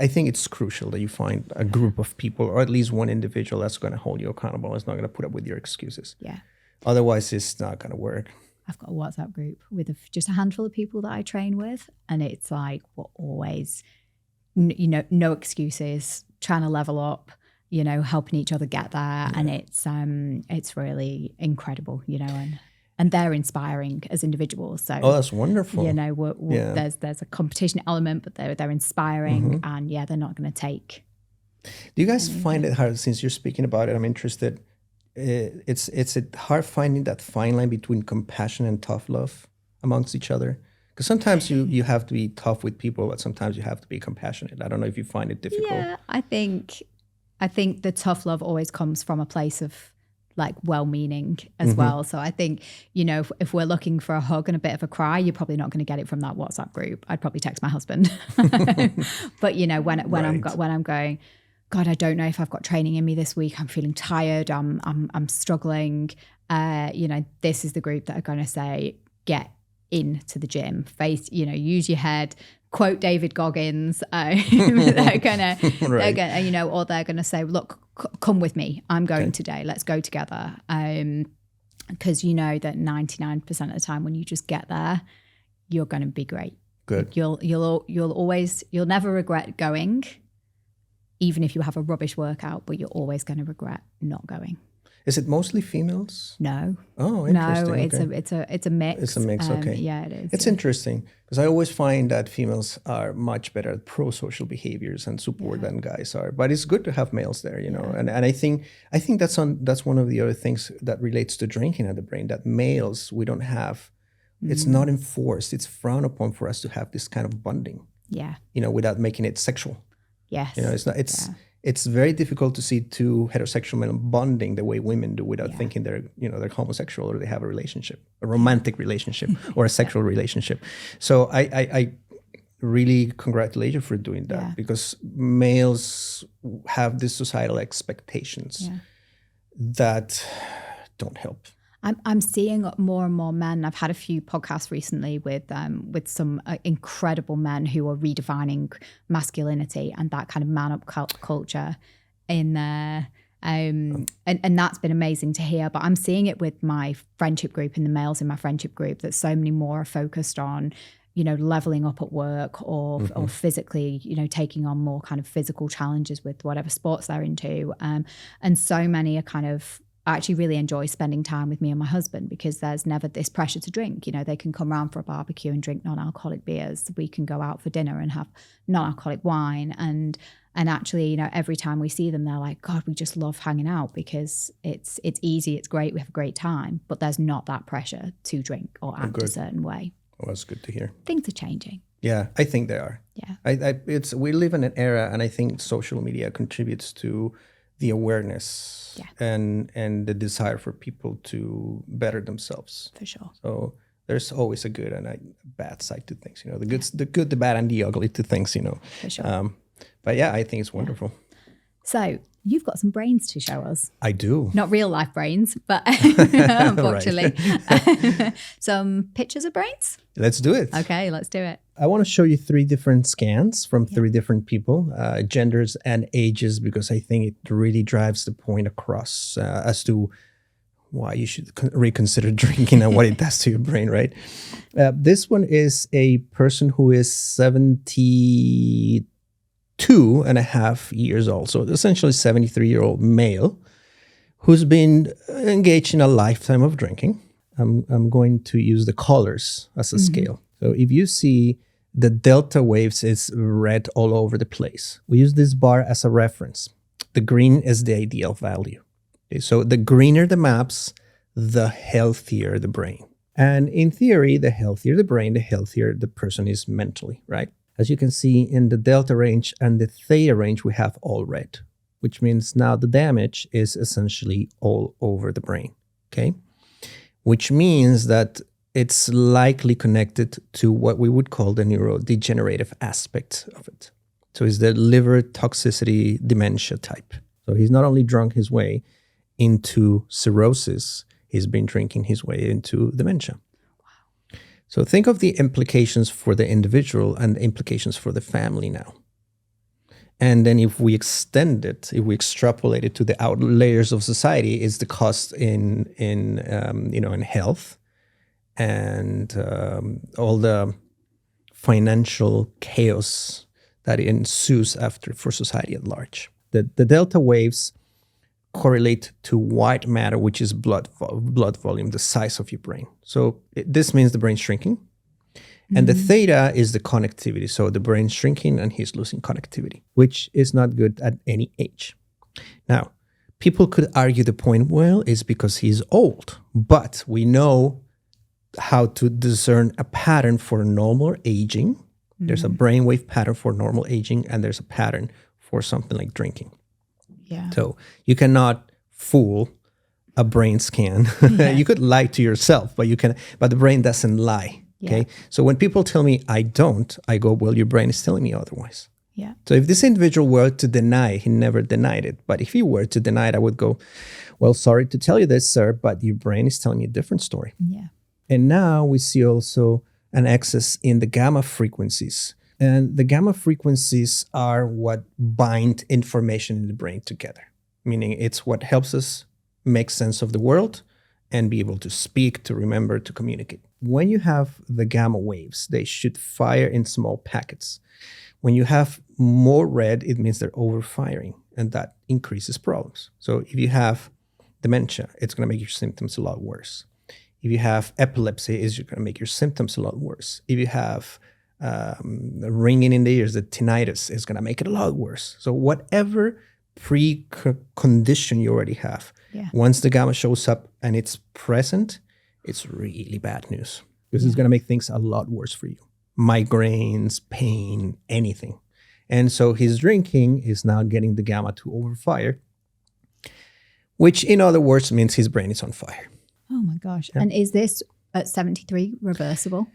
I think it's crucial that you find a group of people, or at least one individual, that's going to hold you accountable. It's not going to put up with your excuses. Yeah. Otherwise, it's not going to work. I've got a WhatsApp group with just a handful of people that I train with, and it's like we're always, no excuses, trying to level up, helping each other get there, and it's really incredible, and they're inspiring as individuals. So that's wonderful. There's a competition element, but they're inspiring, and they're not going to take. Do you guys find it hard, since you're speaking about it? I'm interested. It's hard finding that fine line between compassion and tough love amongst each other, because sometimes you have to be tough with people, but sometimes you have to be compassionate. I don't know if you find it difficult. Yeah, I think the tough love always comes from a place of like well-meaning as well. So I think, if we're looking for a hug and a bit of a cry, you're probably not going to get it from that WhatsApp group. I'd probably text my husband. But when I'm going, God, I don't know if I've got training in me this week. I'm feeling tired. I'm struggling. This is the group that are going to say, get into the gym, use your head, quote David Goggins. They're gonna, or they're gonna say, look, come with me. I'm going today. Let's go together. Because that 99% of the time when you just get there, you're going to be great. Good. You'll never regret going, even if you have a rubbish workout, but you're always going to regret not going. Is it mostly females? No. Oh, interesting. No, it's a mix. It's a mix, okay. Yeah, it is. It's interesting, because I always find that females are much better at pro-social behaviors and support than guys are. But it's good to have males there, And I think that's one of the other things that relates to drinking at the brain, that males, we don't have, it's not enforced. It's frowned upon for us to have this kind of bonding. Yeah. Without making it sexual. Yes. It's not. It's very difficult to see two heterosexual men bonding the way women do without thinking they're homosexual or they have a romantic relationship or a sexual relationship. So I really congratulate you for doing that, because males have these societal expectations that don't help. I'm seeing more and more men. I've had a few podcasts recently with some incredible men who are redefining masculinity and that kind of man up culture in there. And that's been amazing to hear. But I'm seeing it with my friendship group and the males in my friendship group, that so many more are focused on, leveling up at work or physically, taking on more kind of physical challenges with whatever sports they're into. And so many are kind of, I actually really enjoy spending time with me and my husband, because there's never this pressure to drink. They can come around for a barbecue and drink non-alcoholic beers. We can go out for dinner and have non-alcoholic wine. And actually, every time we see them, they're like, God, we just love hanging out, because it's easy, it's great, we have a great time, but there's not that pressure to drink or act a certain way. Well, that's good to hear. Things are changing. Yeah, I think they are. Yeah. We live in an era, and I think social media contributes to the awareness and the desire for people to better themselves. For sure. So there's always a good and a bad side to things, the good, the bad, and the ugly to things, For sure. But I think it's wonderful. So you've got some brains to show us. I do. Not real life brains, but unfortunately. Some pictures of brains? Let's do it. Okay, let's do it. I want to show you 3 different scans from 3 different people, genders and ages, because I think it really drives the point across as to why you should reconsider drinking and what it does to your brain, right? This one is a person who is 72 and a half years old. So essentially 73-year-old male who's been engaged in a lifetime of drinking. I'm going to use the colors as a scale. So if you see the delta waves is red all over the place. We use this bar as a reference. The green is the ideal value. Okay, so the greener the maps, the healthier the brain. And in theory, the healthier the brain, the healthier the person is mentally, right? As you can see in the delta range and the theta range, we have all red, which means now the damage is essentially all over the brain, okay? Which means that it's likely connected to what we would call the neurodegenerative aspect of it. So it's the liver toxicity dementia type. So he's not only drunk his way into cirrhosis, he's been drinking his way into dementia. Wow. So think of the implications for the individual and the implications for the family now. And then if we extend it, if we extrapolate it to the outer layers of society, is the cost in health and all the financial chaos that ensues after for society at large. The delta waves correlate to white matter, which is blood volume, the size of your brain. So this means the brain's shrinking. And the theta is the connectivity. So the brain's shrinking and he's losing connectivity, which is not good at any age. Now, people could argue the point, well, it's because he's old. But we know how to discern a pattern for normal aging. There's a brainwave pattern for normal aging, and there's a pattern for something like drinking. Yeah. So you cannot fool a brain scan. You could lie to yourself, but the brain doesn't lie. Okay. Yeah. So when people tell me I don't, I go, well, your brain is telling me otherwise. Yeah. So if this individual were to deny, he never denied it. But if he were to deny it, I would go, well, sorry to tell you this, sir, but your brain is telling you a different story. Yeah. And now we see also an excess in the gamma frequencies. And the gamma frequencies are what bind information in the brain together, meaning it's what helps us make sense of the world and be able to speak, to remember, to communicate. When you have the gamma waves, they should fire in small packets. When you have more red, it means they're overfiring, and that increases problems. So if you have dementia, it's going to make your symptoms a lot worse. If you have epilepsy, it's going to make your symptoms a lot worse. If you have ringing in the ears, the tinnitus, is going to make it a lot worse. So whatever precondition you already have, once the gamma shows up and it's present, it's really bad news. Because it's going to make things a lot worse for you. Migraines, pain, anything. And so his drinking is now getting the gamma to overfire, which in other words means his brain is on fire. Oh my gosh. Yeah. And is this at 73 reversible?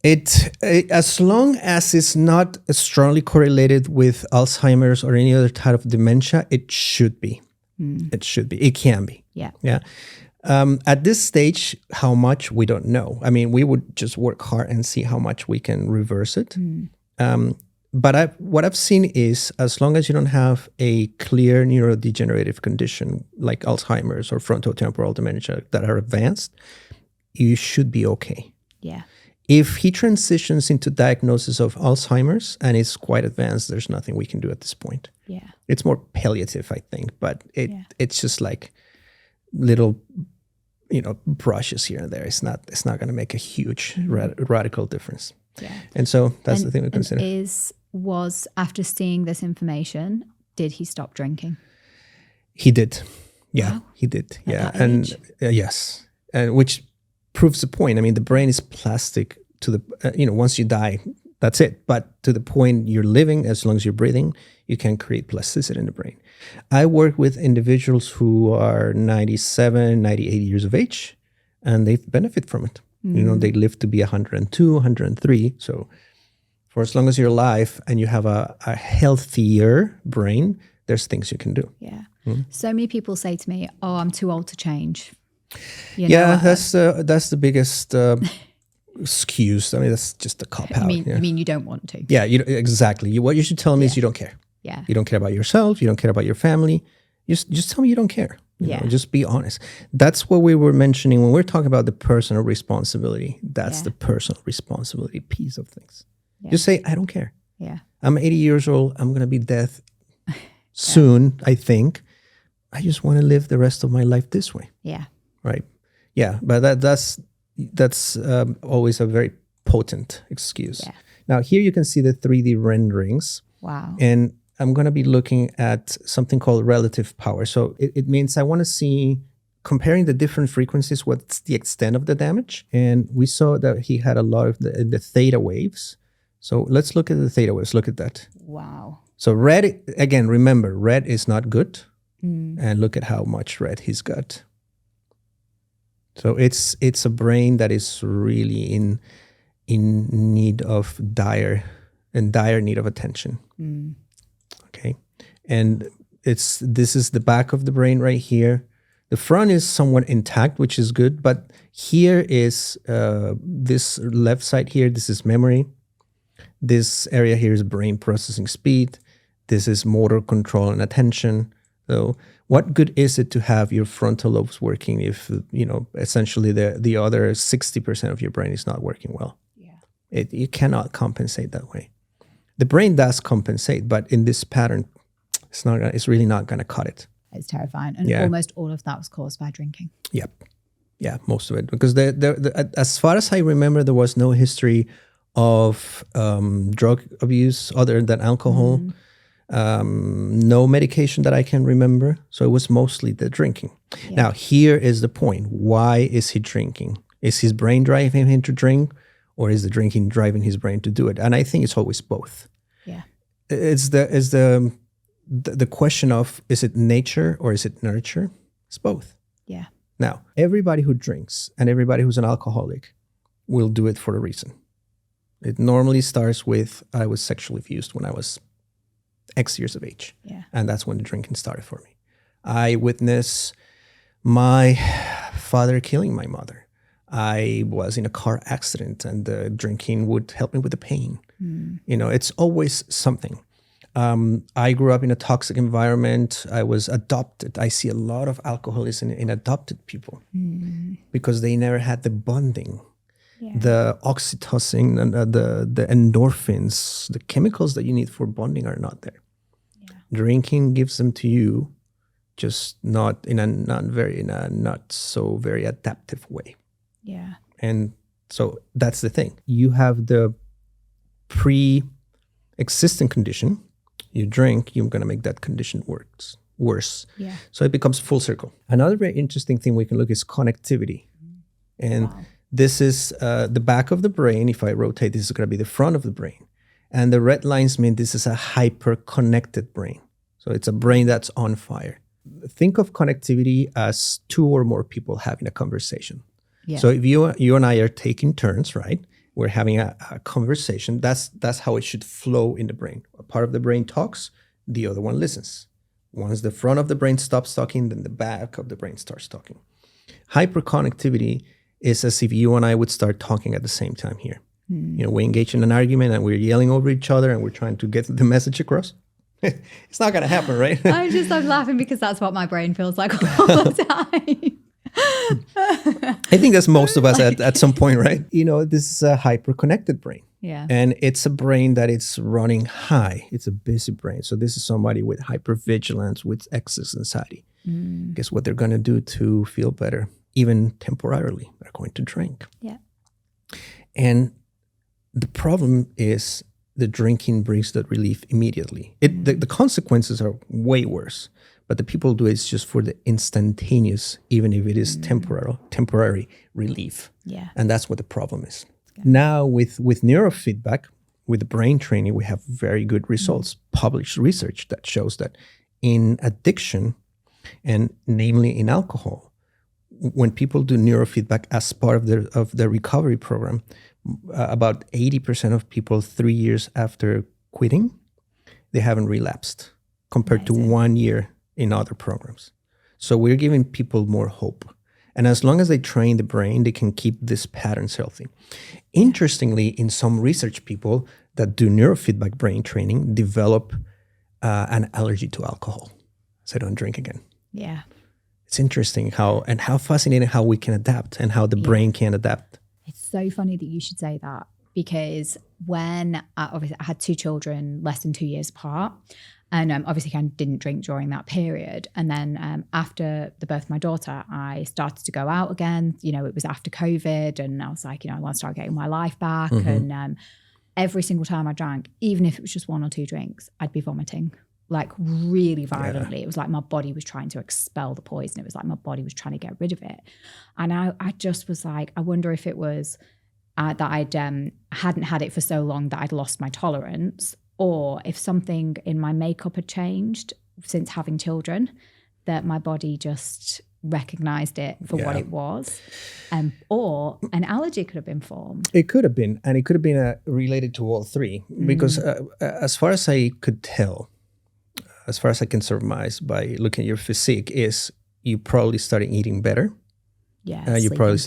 It as long as it's not strongly correlated with Alzheimer's or any other type of dementia, it should be. It should be. It can be. Yeah. Yeah. At this stage, how much, we don't know. I mean, we would just work hard and see how much we can reverse it. But what I've seen is, as long as you don't have a clear neurodegenerative condition like Alzheimer's or frontotemporal dementia that are advanced, you should be okay. Yeah. If he transitions into diagnosis of Alzheimer's and it's quite advanced, there's nothing we can do at this point. Yeah. It's more palliative, I think, but it's just like little, brushes here and there. It's not going to make a huge radical difference. Yeah. And so that's the thing we consider. Was after seeing this information, did he stop drinking? He did. Yeah, wow. He did. At Yeah. And yes. And which proves the point. I mean, the brain is plastic to the, once you die, that's it. But to the point you're living, as long as you're breathing, you can create plasticity in the brain. I work with individuals who are 97, 98 years of age, and they benefit from it. They live to be 102, 103. So for as long as you're alive and you have a healthier brain, there's things you can do. Yeah. So many people say to me, oh, I'm too old to change. That's the biggest excuse. I mean, that's just a cop out. You mean you don't want to? Yeah, exactly. What you should tell me is you don't care. Yeah. You don't care about yourself. You don't care about your family. Just tell me you don't care. You know, just be honest. That's what we were mentioning when we're talking about the personal responsibility. That's the personal responsibility piece of things. Yeah. Just say, I don't care. Yeah. I'm 80 years old. I'm going to be dead soon, I think. I just want to live the rest of my life this way. Yeah. Right. Yeah. But that's always a very potent excuse. Yeah. Now, here you can see the 3D renderings. Wow. And I'm going to be looking at something called relative power. So it means I want to see, comparing the different frequencies, what's the extent of the damage. And we saw that he had a lot of the theta waves. So let's look at the theta waves. Look at that. Wow. So red, again, remember, red is not good. And look at how much red he's got. So it's a brain that is really in need of dire need of attention. Okay, and this is the back of the brain right here. The front is somewhat intact, which is good, but here is this left side here. This is memory. This area here is brain processing speed. This is motor control and attention. So what good is it to have your frontal lobes working if, essentially the other 60% of your brain is not working well? Yeah. You cannot compensate that way. The brain does compensate, but in this pattern, it's really not going to cut it. It's terrifying. And almost all of that was caused by drinking. Yep. Yeah, most of it. Because as far as I remember, there was no history of drug abuse other than alcohol. No medication that I can remember. So it was mostly the drinking. Yeah. Now, here is the point. Why is he drinking? Is his brain driving him to drink, or is the drinking driving his brain to do it? And I think it's always both. Yeah. It's the question of, is it nature or is it nurture? It's both. Yeah. Now, everybody who drinks and everybody who's an alcoholic will do it for a reason. It normally starts with, I was sexually abused when I was X years of age. Yeah. And that's when the drinking started for me. I witnessed my father killing my mother. I was in a car accident and the drinking would help me with the pain. It's always something. I grew up in a toxic environment. I was adopted. I see a lot of alcoholism in adopted people because they never had the bonding. Yeah. The oxytocin and the endorphins, the chemicals that you need for bonding are not there. Yeah. Drinking gives them to you, just not in a not so very adaptive way. Yeah. And so that's the thing. You have the pre-existing condition. You drink, you're going to make that condition worse. Yeah. So it becomes full circle. Another very interesting thing we can look is connectivity. And this is the back of the brain. If I rotate, this is going to be the front of the brain. And the red lines mean this is a hyper-connected brain. So it's a brain that's on fire. Think of connectivity as two or more people having a conversation. Yeah. So if you and I are taking turns, right? We're having a conversation. That's how it should flow in the brain. A part of the brain talks, the other one listens. Once the front of the brain stops talking, then the back of the brain starts talking. Hyperconnectivity is as if you and I would start talking at the same time here. We engage in an argument and we're yelling over each other and we're trying to get the message across. It's not going to happen, right? I'm laughing because that's what my brain feels like all the time. I think that's most of us at some point, right? This is a hyper-connected brain. Yeah. And it's a brain that it's running high. It's a busy brain. So this is somebody with hypervigilance, with excess anxiety. Guess what they're going to do to feel better, even temporarily? They're going to drink. Yeah. And the problem is the drinking brings that relief immediately. The consequences are way worse. But the people do it just for the instantaneous, even if it is temporary relief. Yeah. And that's what the problem is. Now with neurofeedback, with the brain training, we have very good results. Published research that shows that in addiction, and namely in alcohol, when people do neurofeedback as part of their recovery program, about 80% of people 3 years after quitting, they haven't relapsed compared to 1 year in other programs. So we're giving people more hope. And as long as they train the brain, they can keep these patterns healthy. Interestingly, in some research, people that do neurofeedback brain training develop an allergy to alcohol. So they don't drink again. Yeah. It's interesting how fascinating how we can adapt and how the brain can adapt. It's so funny that you should say that, because when obviously I had 2 children less than 2 years apart, and obviously I didn't drink during that period. And then after the birth of my daughter, I started to go out again. You know, it was after COVID, and I was like, I want to start getting my life back. Mm-hmm. And every single time I drank, even if it was just 1 or 2 drinks, I'd be vomiting, like really violently. Yeah. It was like my body was trying to expel the poison. It was like my body was trying to get rid of it. And I just was like, I wonder if it was that I'd hadn't had it for so long that I'd lost my tolerance, or if something in my makeup had changed since having children, that my body just recognized it for what it was, or an allergy could have been formed. It could have been, and it could have been related to all 3, because as far as I could tell, as far as I can surmise by looking at your physique, is you probably started eating better. Yeah, you probably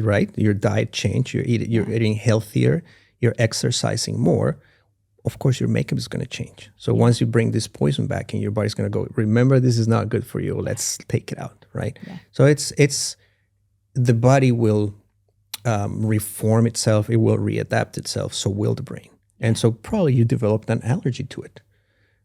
right. Your diet changed. You're eating healthier. You're exercising more. Of course, your makeup is going to change. So once you bring this poison back in, your body's going to go, remember, this is not good for you. Let's take it out, right? Yeah. So it's the body will reform itself. It will readapt itself. So will the brain. And so probably you developed an allergy to it,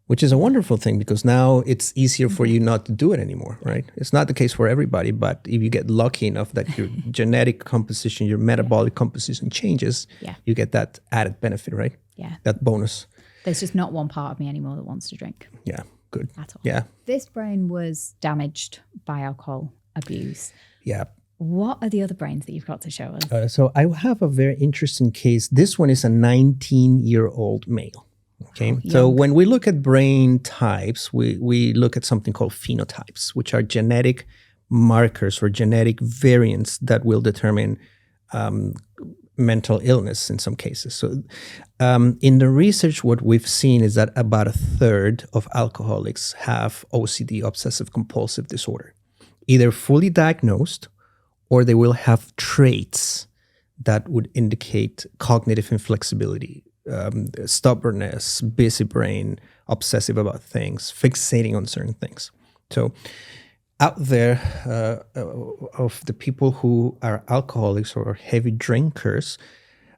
which is a wonderful thing, because now it's easier for you not to do it anymore, right? It's not the case for everybody, but if you get lucky enough that your genetic composition, your metabolic composition changes, you get that added benefit, right? Yeah. That bonus. There's just not one part of me anymore that wants to drink. Yeah, good. At all. Yeah. This brain was damaged by alcohol abuse. Yeah. What are the other brains that you've got to show us? So I have a very interesting case. This one is a 19-year-old male. Okay. So when we look at brain types, we look at something called phenotypes, which are genetic markers or genetic variants that will determine mental illness in some cases. So in the research, what we've seen is that about 1/3 of alcoholics have OCD, obsessive compulsive disorder, either fully diagnosed, or they will have traits that would indicate cognitive inflexibility, stubbornness, busy brain, obsessive about things, fixating on certain things. So out there, of the people who are alcoholics or heavy drinkers,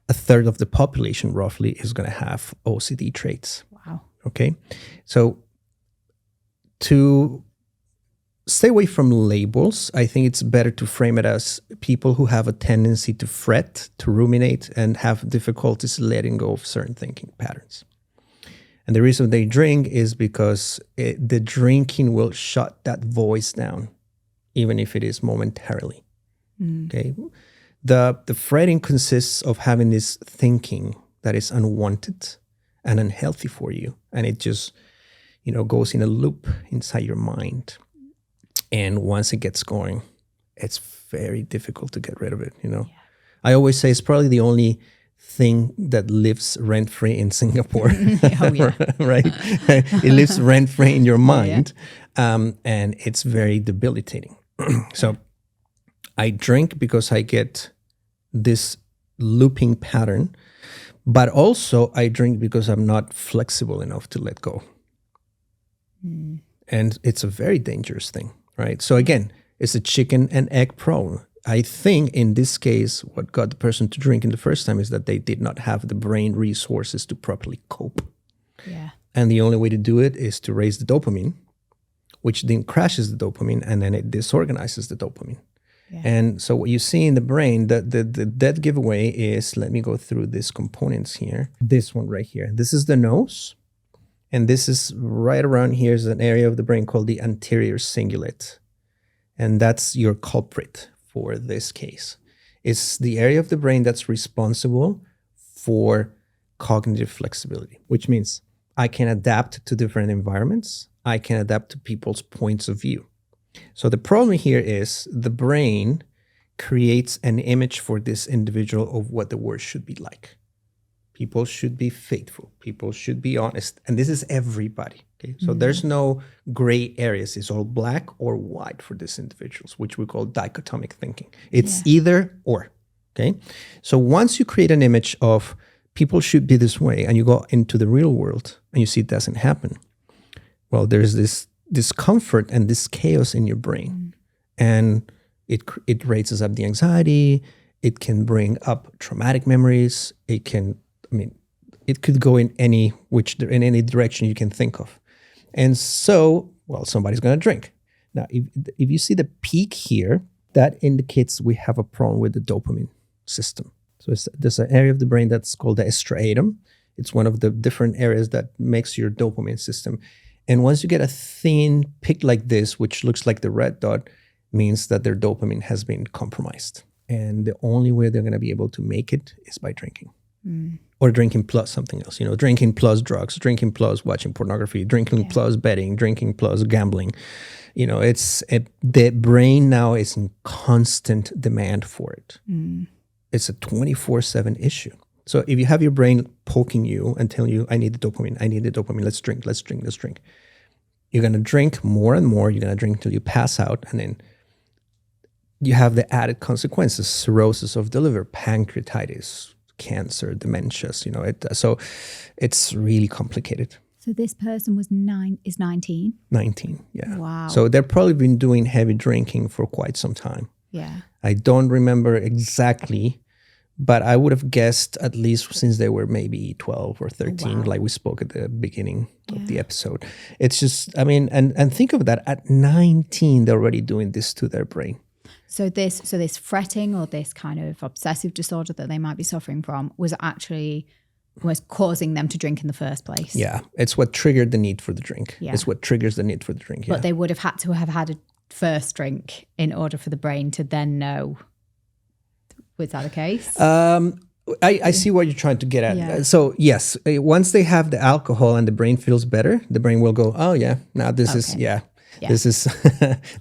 1/3 of the population roughly is going to have OCD traits. Wow. Okay. So to stay away from labels, I think it's better to frame it as people who have a tendency to fret, to ruminate, and have difficulties letting go of certain thinking patterns. And the reason they drink is because the drinking will shut that voice down, even if it is momentarily. Okay. The fretting consists of having this thinking that is unwanted and unhealthy for you. And it just, goes in a loop inside your mind. And once it gets going, it's very difficult to get rid of it, Yeah. I always say it's probably the only thing that lives rent-free in Singapore. Oh, yeah. Right? It lives rent-free in your mind. And it's very debilitating. So I drink because I get this looping pattern, but also I drink because I'm not flexible enough to let go. And it's a very dangerous thing, right? So again, it's a chicken and egg problem. I think in this case, what got the person to drink in the first time is that they did not have the brain resources to properly cope. Yeah. And the only way to do it is to raise the dopamine, which then crashes the dopamine, and then it disorganizes the dopamine. Yeah. And so what you see in the brain, the dead giveaway is, let me go through these components here. This one right here. This is the nose. And this is right around here is an area of the brain called the anterior cingulate. And that's your culprit for this case. It's the area of the brain that's responsible for cognitive flexibility, which means I can adapt to different environments. I can adapt to people's points of view. So the problem here is the brain creates an image for this individual of what the world should be like. People should be faithful. People should be honest. And this is everybody. Okay. So there's no gray areas. It's all black or white for these individuals, which we call dichotomic thinking. It's either or. Okay. So once you create an image of people should be this way and you go into the real world and you see it doesn't happen, well, there's this discomfort and this chaos in your brain. And it raises up the anxiety. It can bring up traumatic memories. It could go in any direction you can think of. And so, well, somebody's going to drink. Now, if you see the peak here, that indicates we have a problem with the dopamine system. So there's an area of the brain that's called the striatum. It's one of the different areas that makes your dopamine system. And once you get a thin peak like this, which looks like the red dot, means that their dopamine has been compromised. And the only way they're going to be able to make it is by drinking. Or drinking plus something else, drinking plus drugs, drinking plus watching pornography, drinking plus betting, drinking plus gambling. The brain now is in constant demand for it. It's a 24/7 issue. So if you have your brain poking you and telling you, I need the dopamine, let's drink. You're going to drink more and more. You're going to drink until you pass out. And then you have the added consequences, cirrhosis of the liver, pancreatitis, cancer, dementias, so it's really complicated. So this person is 19? 19, yeah. Wow. So they've probably been doing heavy drinking for quite some time. Yeah. I don't remember exactly, but I would have guessed at least since they were maybe 12 or 13, like we spoke at the beginning of the episode. It's just, and think of that, at 19, they're already doing this to their brain. So this fretting or this kind of obsessive disorder that they might be suffering from was causing them to drink in the first place. Yeah, it's what triggered the need for the drink. Yeah. It's what triggers the need for the drink. But they would have had to have had a first drink in order for the brain to then know. Was that the case? I see what you're trying to get at. Yeah. So yes, once they have the alcohol and the brain feels better, the brain will go, oh yeah, now this is, this is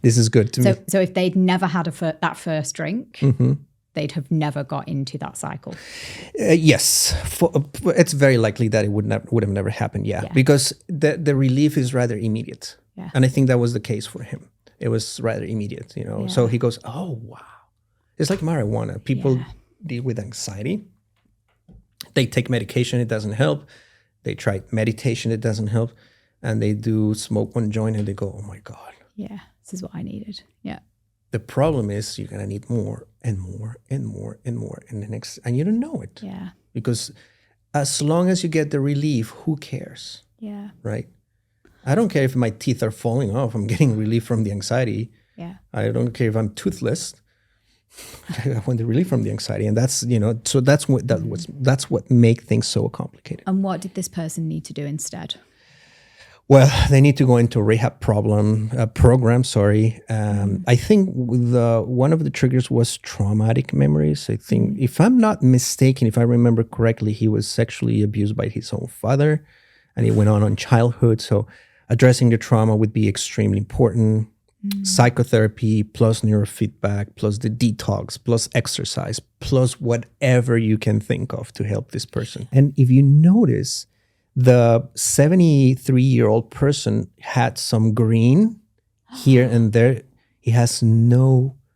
this is good to me. So if they'd never had that first drink, they'd have never got into that cycle. Yes, it's very likely that it would have never happened. Yeah, because the relief is rather immediate, and I think that was the case for him. It was rather immediate, So he goes, oh wow, it's like marijuana. People deal with anxiety. They take medication, it doesn't help. They try meditation, it doesn't help. And they do smoke one joint and they go, oh my God. Yeah, this is what I needed. Yeah. The problem is you're going to need more and more and more and more in the next, and you don't know it. Yeah. Because as long as you get the relief, who cares? Yeah. Right? I don't care if my teeth are falling off. I'm getting relief from the anxiety. Yeah. I don't care if I'm toothless. I want the relief from the anxiety. And that's, so that's what makes things so complicated. And what did this person need to do instead? Well, they need to go into a rehab program. I think one of the triggers was traumatic memories. I think, if I'm not mistaken, if I remember correctly, he was sexually abused by his own father, and it went on childhood. So addressing the trauma would be extremely important. Psychotherapy plus neurofeedback plus the detox plus exercise plus whatever you can think of to help this person. And if you notice, the 73-year-old person had some green here and there. He has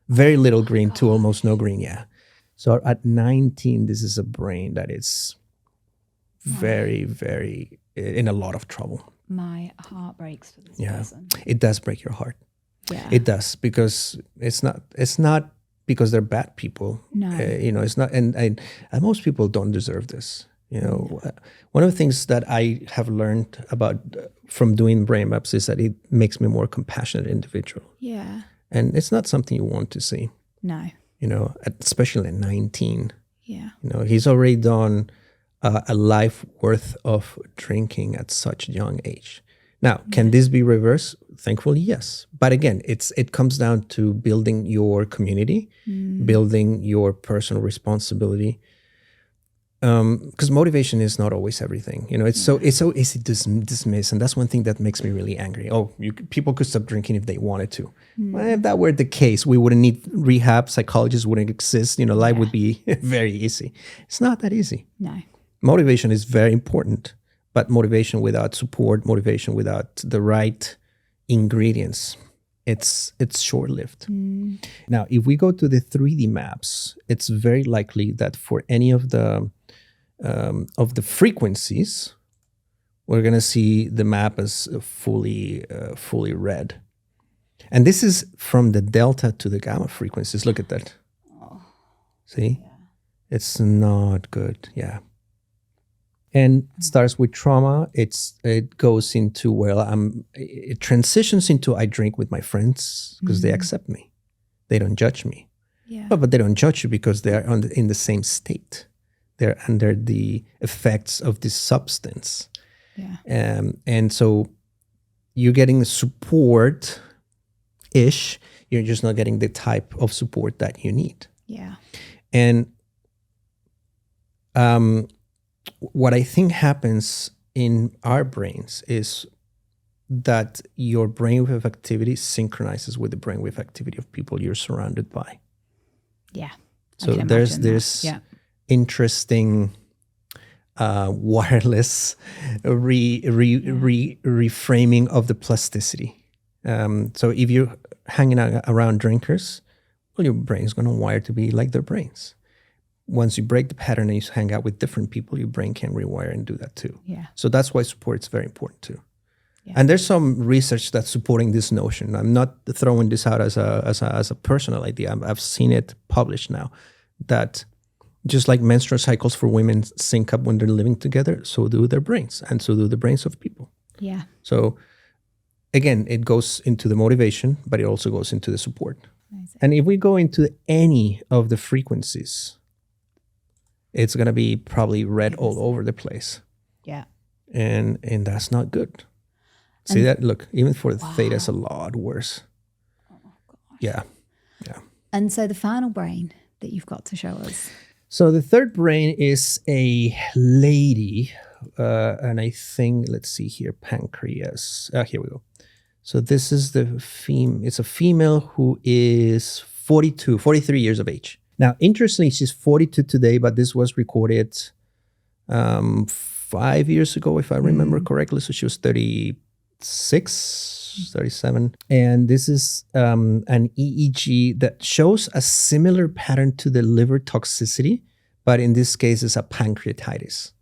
very little green to almost no green. Yeah. So at 19, this is a brain that is very, very in a lot of trouble. My heart breaks for this person. It does break your heart. Yeah. It does, because it's not because they're bad people. No. It's not, and most people don't deserve this. One of the things that I have learned from doing brain maps is that it makes me a more compassionate individual. Yeah. And it's not something you want to see. No. Especially at 19. Yeah. He's already done a life worth of drinking at such a young age. Now, can this be reversed? Thankfully, yes. But again, it comes down to building your community, building your personal responsibility. Because motivation is not always everything. It's so easy to dismiss, and that's one thing that makes me really angry. Oh, people could stop drinking if they wanted to. Well, if that were the case, we wouldn't need rehab. Psychologists wouldn't exist. Life would be very easy. It's not that easy. No. Motivation is very important, but motivation without support, motivation without the right ingredients, it's short-lived. Now, if we go to the 3D maps, it's very likely that for any of the frequencies, we're going to see the map as fully red. And this is from the delta to the gamma frequencies. Look at that. See? Yeah. It's not good. Yeah. And it starts with trauma. It goes into, it transitions into I drink with my friends because they accept me. They don't judge me. Yeah. But they don't judge you because they're in the same state. They're under the effects of this substance. Yeah. And so you're getting support-ish. You're just not getting the type of support that you need. Yeah. And what I think happens in our brains is that your brainwave activity synchronizes with the brainwave activity of people you're surrounded by. Yeah. So there's this interesting wireless reframing of the plasticity. So if you're hanging out around drinkers, well, your brain's going to wire to be like their brains. Once you break the pattern and you hang out with different people, your brain can rewire and do that too. Yeah. So that's why support is very important too. Yeah. And there's some research that's supporting this notion. I'm not throwing this out as a personal idea. I've seen it published now that just like menstrual cycles for women sync up when they're living together, so do their brains, and so do the brains of people. Yeah. So again, it goes into the motivation, but it also goes into the support. Amazing. And if we go into any of the frequencies, it's going to be probably red all over the place. Yeah. And that's not good. See that? Look, even for the theta, it's a lot worse. Oh, gosh. Yeah. Yeah. And so the final brain that you've got to show us. So the third brain is a lady, and I think, let's see here, pancreas. Here we go. So this is it's a female who is 43 years of age. Now, interestingly, she's 42 today, but this was recorded 5 years ago, if I remember correctly. So she was 36, 37. And this is an EEG that shows a similar pattern to the liver toxicity, but in this case, it's a pancreatitis.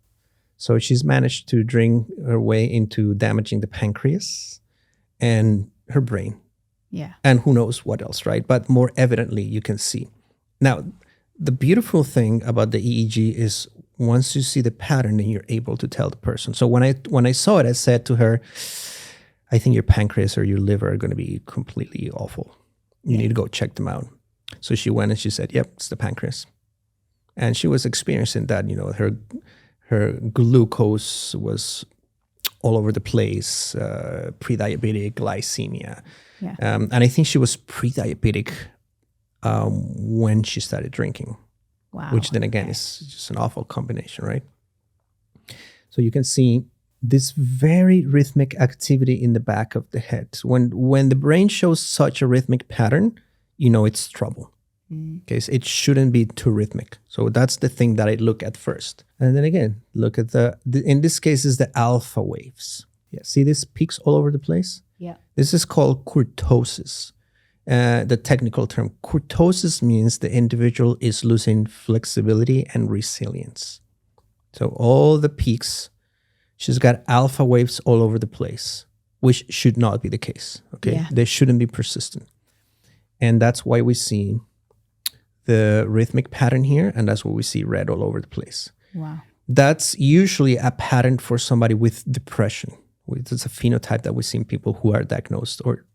So she's managed to drink her way into damaging the pancreas and her brain. Yeah. And who knows what else, right? But more evidently, you can see. Now, the beautiful thing about the EEG is once you see the pattern, then you're able to tell the person. So when I saw it, I said to her, I think your pancreas or your liver are going to be completely awful. You need to go check them out. So she went and she said, yep, it's the pancreas. And she was experiencing that, her glucose was all over the place, pre-diabetic, glycemia. Yeah. And I think she was pre-diabetic when she started drinking. Wow. Which then again is just an awful combination, right? So you can see this very rhythmic activity in the back of the head. When the brain shows such a rhythmic pattern, it's trouble. Okay, so it shouldn't be too rhythmic. So that's the thing that I look at first. And then again, look at in this case is the alpha waves. Yeah, see these peaks all over the place? Yeah. This is called kurtosis. The technical term. Kurtosis means the individual is losing flexibility and resilience. So all the peaks, she's got alpha waves all over the place, which should not be the case. Okay, yeah. They shouldn't be persistent. And that's why we see the rhythmic pattern here, and that's why we see red all over the place. Wow. That's usually a pattern for somebody with depression. It's a phenotype that we see in people who are diagnosed or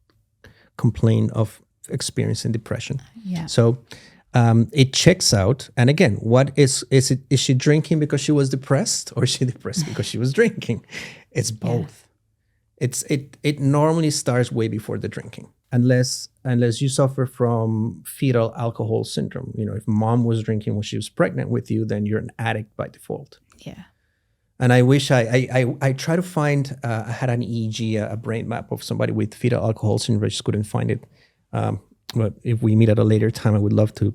complain of experiencing depression. Yeah. So it checks out. And again, what is it? Is she drinking because she was depressed, or is she depressed because she was drinking? It's both. Yeah. It normally starts way before the drinking, unless you suffer from fetal alcohol syndrome. If mom was drinking when she was pregnant with you, then you're an addict by default. Yeah. And I wish I try to find, I had an EEG, a brain map of somebody with fetal alcohol syndrome. I just couldn't find it. But if we meet at a later time, I would love to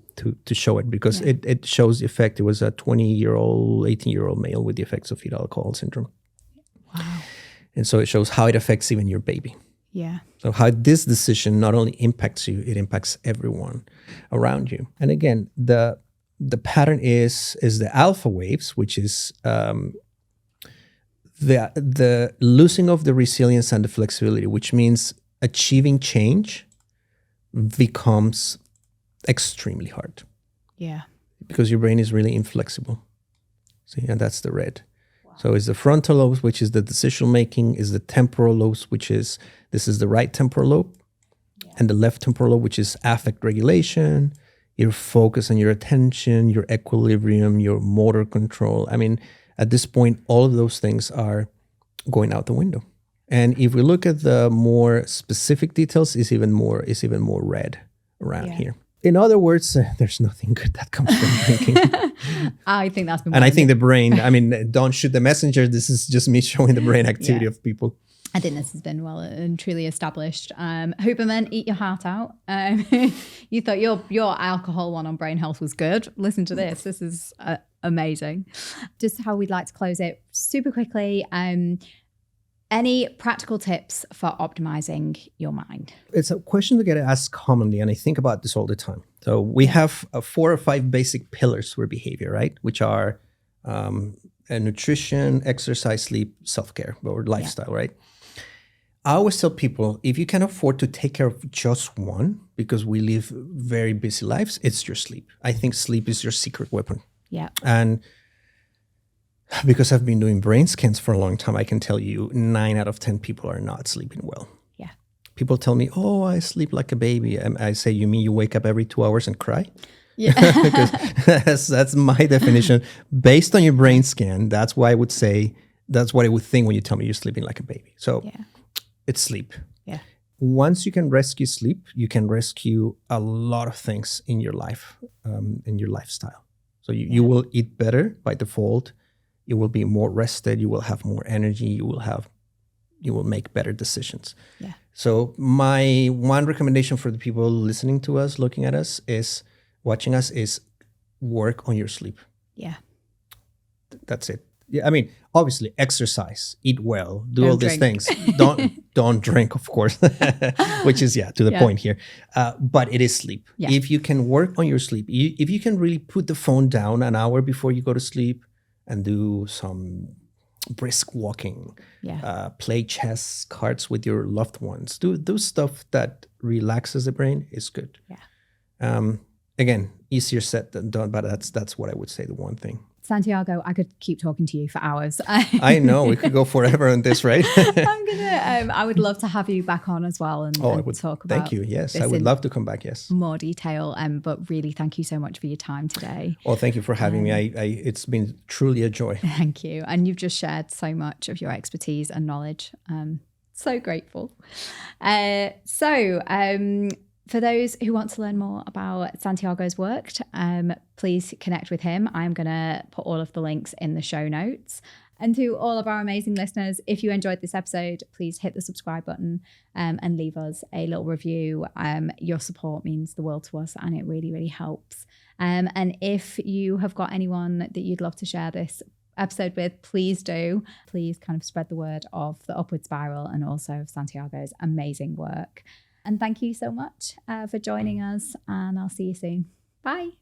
show it, because it shows the effect. It was a 20-year-old, 18-year-old male with the effects of fetal alcohol syndrome. Wow. And so it shows how it affects even your baby. Yeah. So how this decision not only impacts you, it impacts everyone around you. And again, the pattern is the alpha waves, which is the losing of the resilience and the flexibility, which means achieving change becomes extremely hard. Yeah. Because your brain is really inflexible. See, and that's the red. Wow. So it's the frontal lobes, which is the decision making, is the temporal lobes, this is the right temporal lobe, and the left temporal lobe, which is affect regulation, your focus and your attention, your equilibrium, your motor control. I mean, at this point, all of those things are going out the window. And if we look at the more specific details, it's even more red around here. In other words, there's nothing good that comes from drinking. I think that's been. And I think the brain, I mean, don't shoot the messenger. This is just me showing the brain activity of people. I think this has been well and truly established. Huberman, eat your heart out. You thought your alcohol one on brain health was good. Listen to this. This is amazing. Just how we'd like to close it super quickly. Any practical tips for optimizing your mind? It's a question that gets asked commonly, and I think about this all the time. So we have 4 or 5 basic pillars for behavior, right? Which are nutrition, exercise, sleep, self-care, or lifestyle, right? I always tell people, if you can afford to take care of just one, because we live very busy lives, it's your sleep. I think sleep is your secret weapon. Yeah. And because I've been doing brain scans for a long time, I can tell you 9 out of 10 people are not sleeping well. Yeah. People tell me, oh, I sleep like a baby. And I say, you mean you wake up every 2 hours and cry? Yeah. Because that's my definition. Based on your brain scan, that's what I would think when you tell me you're sleeping like a baby. So it's sleep. Yeah. Once you can rescue sleep, you can rescue a lot of things in your life, in your lifestyle. So you will eat better by default. You will be more rested. You will have more energy. You will make better decisions. Yeah. So my one recommendation for the people listening to us, looking at us, watching us, is work on your sleep. Yeah. That's it. Yeah. I mean, obviously exercise, eat well, do all these things. Don't drink, of course, which is to the point here. But it is sleep. Yeah. If you can work on your sleep, if you can really put the phone down an hour before you go to sleep, and do some brisk walking, play chess, cards with your loved ones. Do stuff that relaxes the brain is good. Yeah. Again, easier said than done, but that's what I would say, the one thing. Santiago, I could keep talking to you for hours. I know, we could go forever on this, right? I would love to have you back on as well and talk about. Thank you. Yes, I would love to come back. Yes, more detail. But really, thank you so much for your time today. Well, thank you for having me. It's been truly a joy. Thank you, and you've just shared so much of your expertise and knowledge. So grateful. For those who want to learn more about Santiago's work, please connect with him. I'm going to put all of the links in the show notes. And to all of our amazing listeners, if you enjoyed this episode, please hit the subscribe button and leave us a little review. Your support means the world to us, and it really, really helps. And if you have got anyone that you'd love to share this episode with, please do. Please kind of spread the word of the Upward Spiral and also of Santiago's amazing work. And thank you so much for joining us, and I'll see you soon. Bye.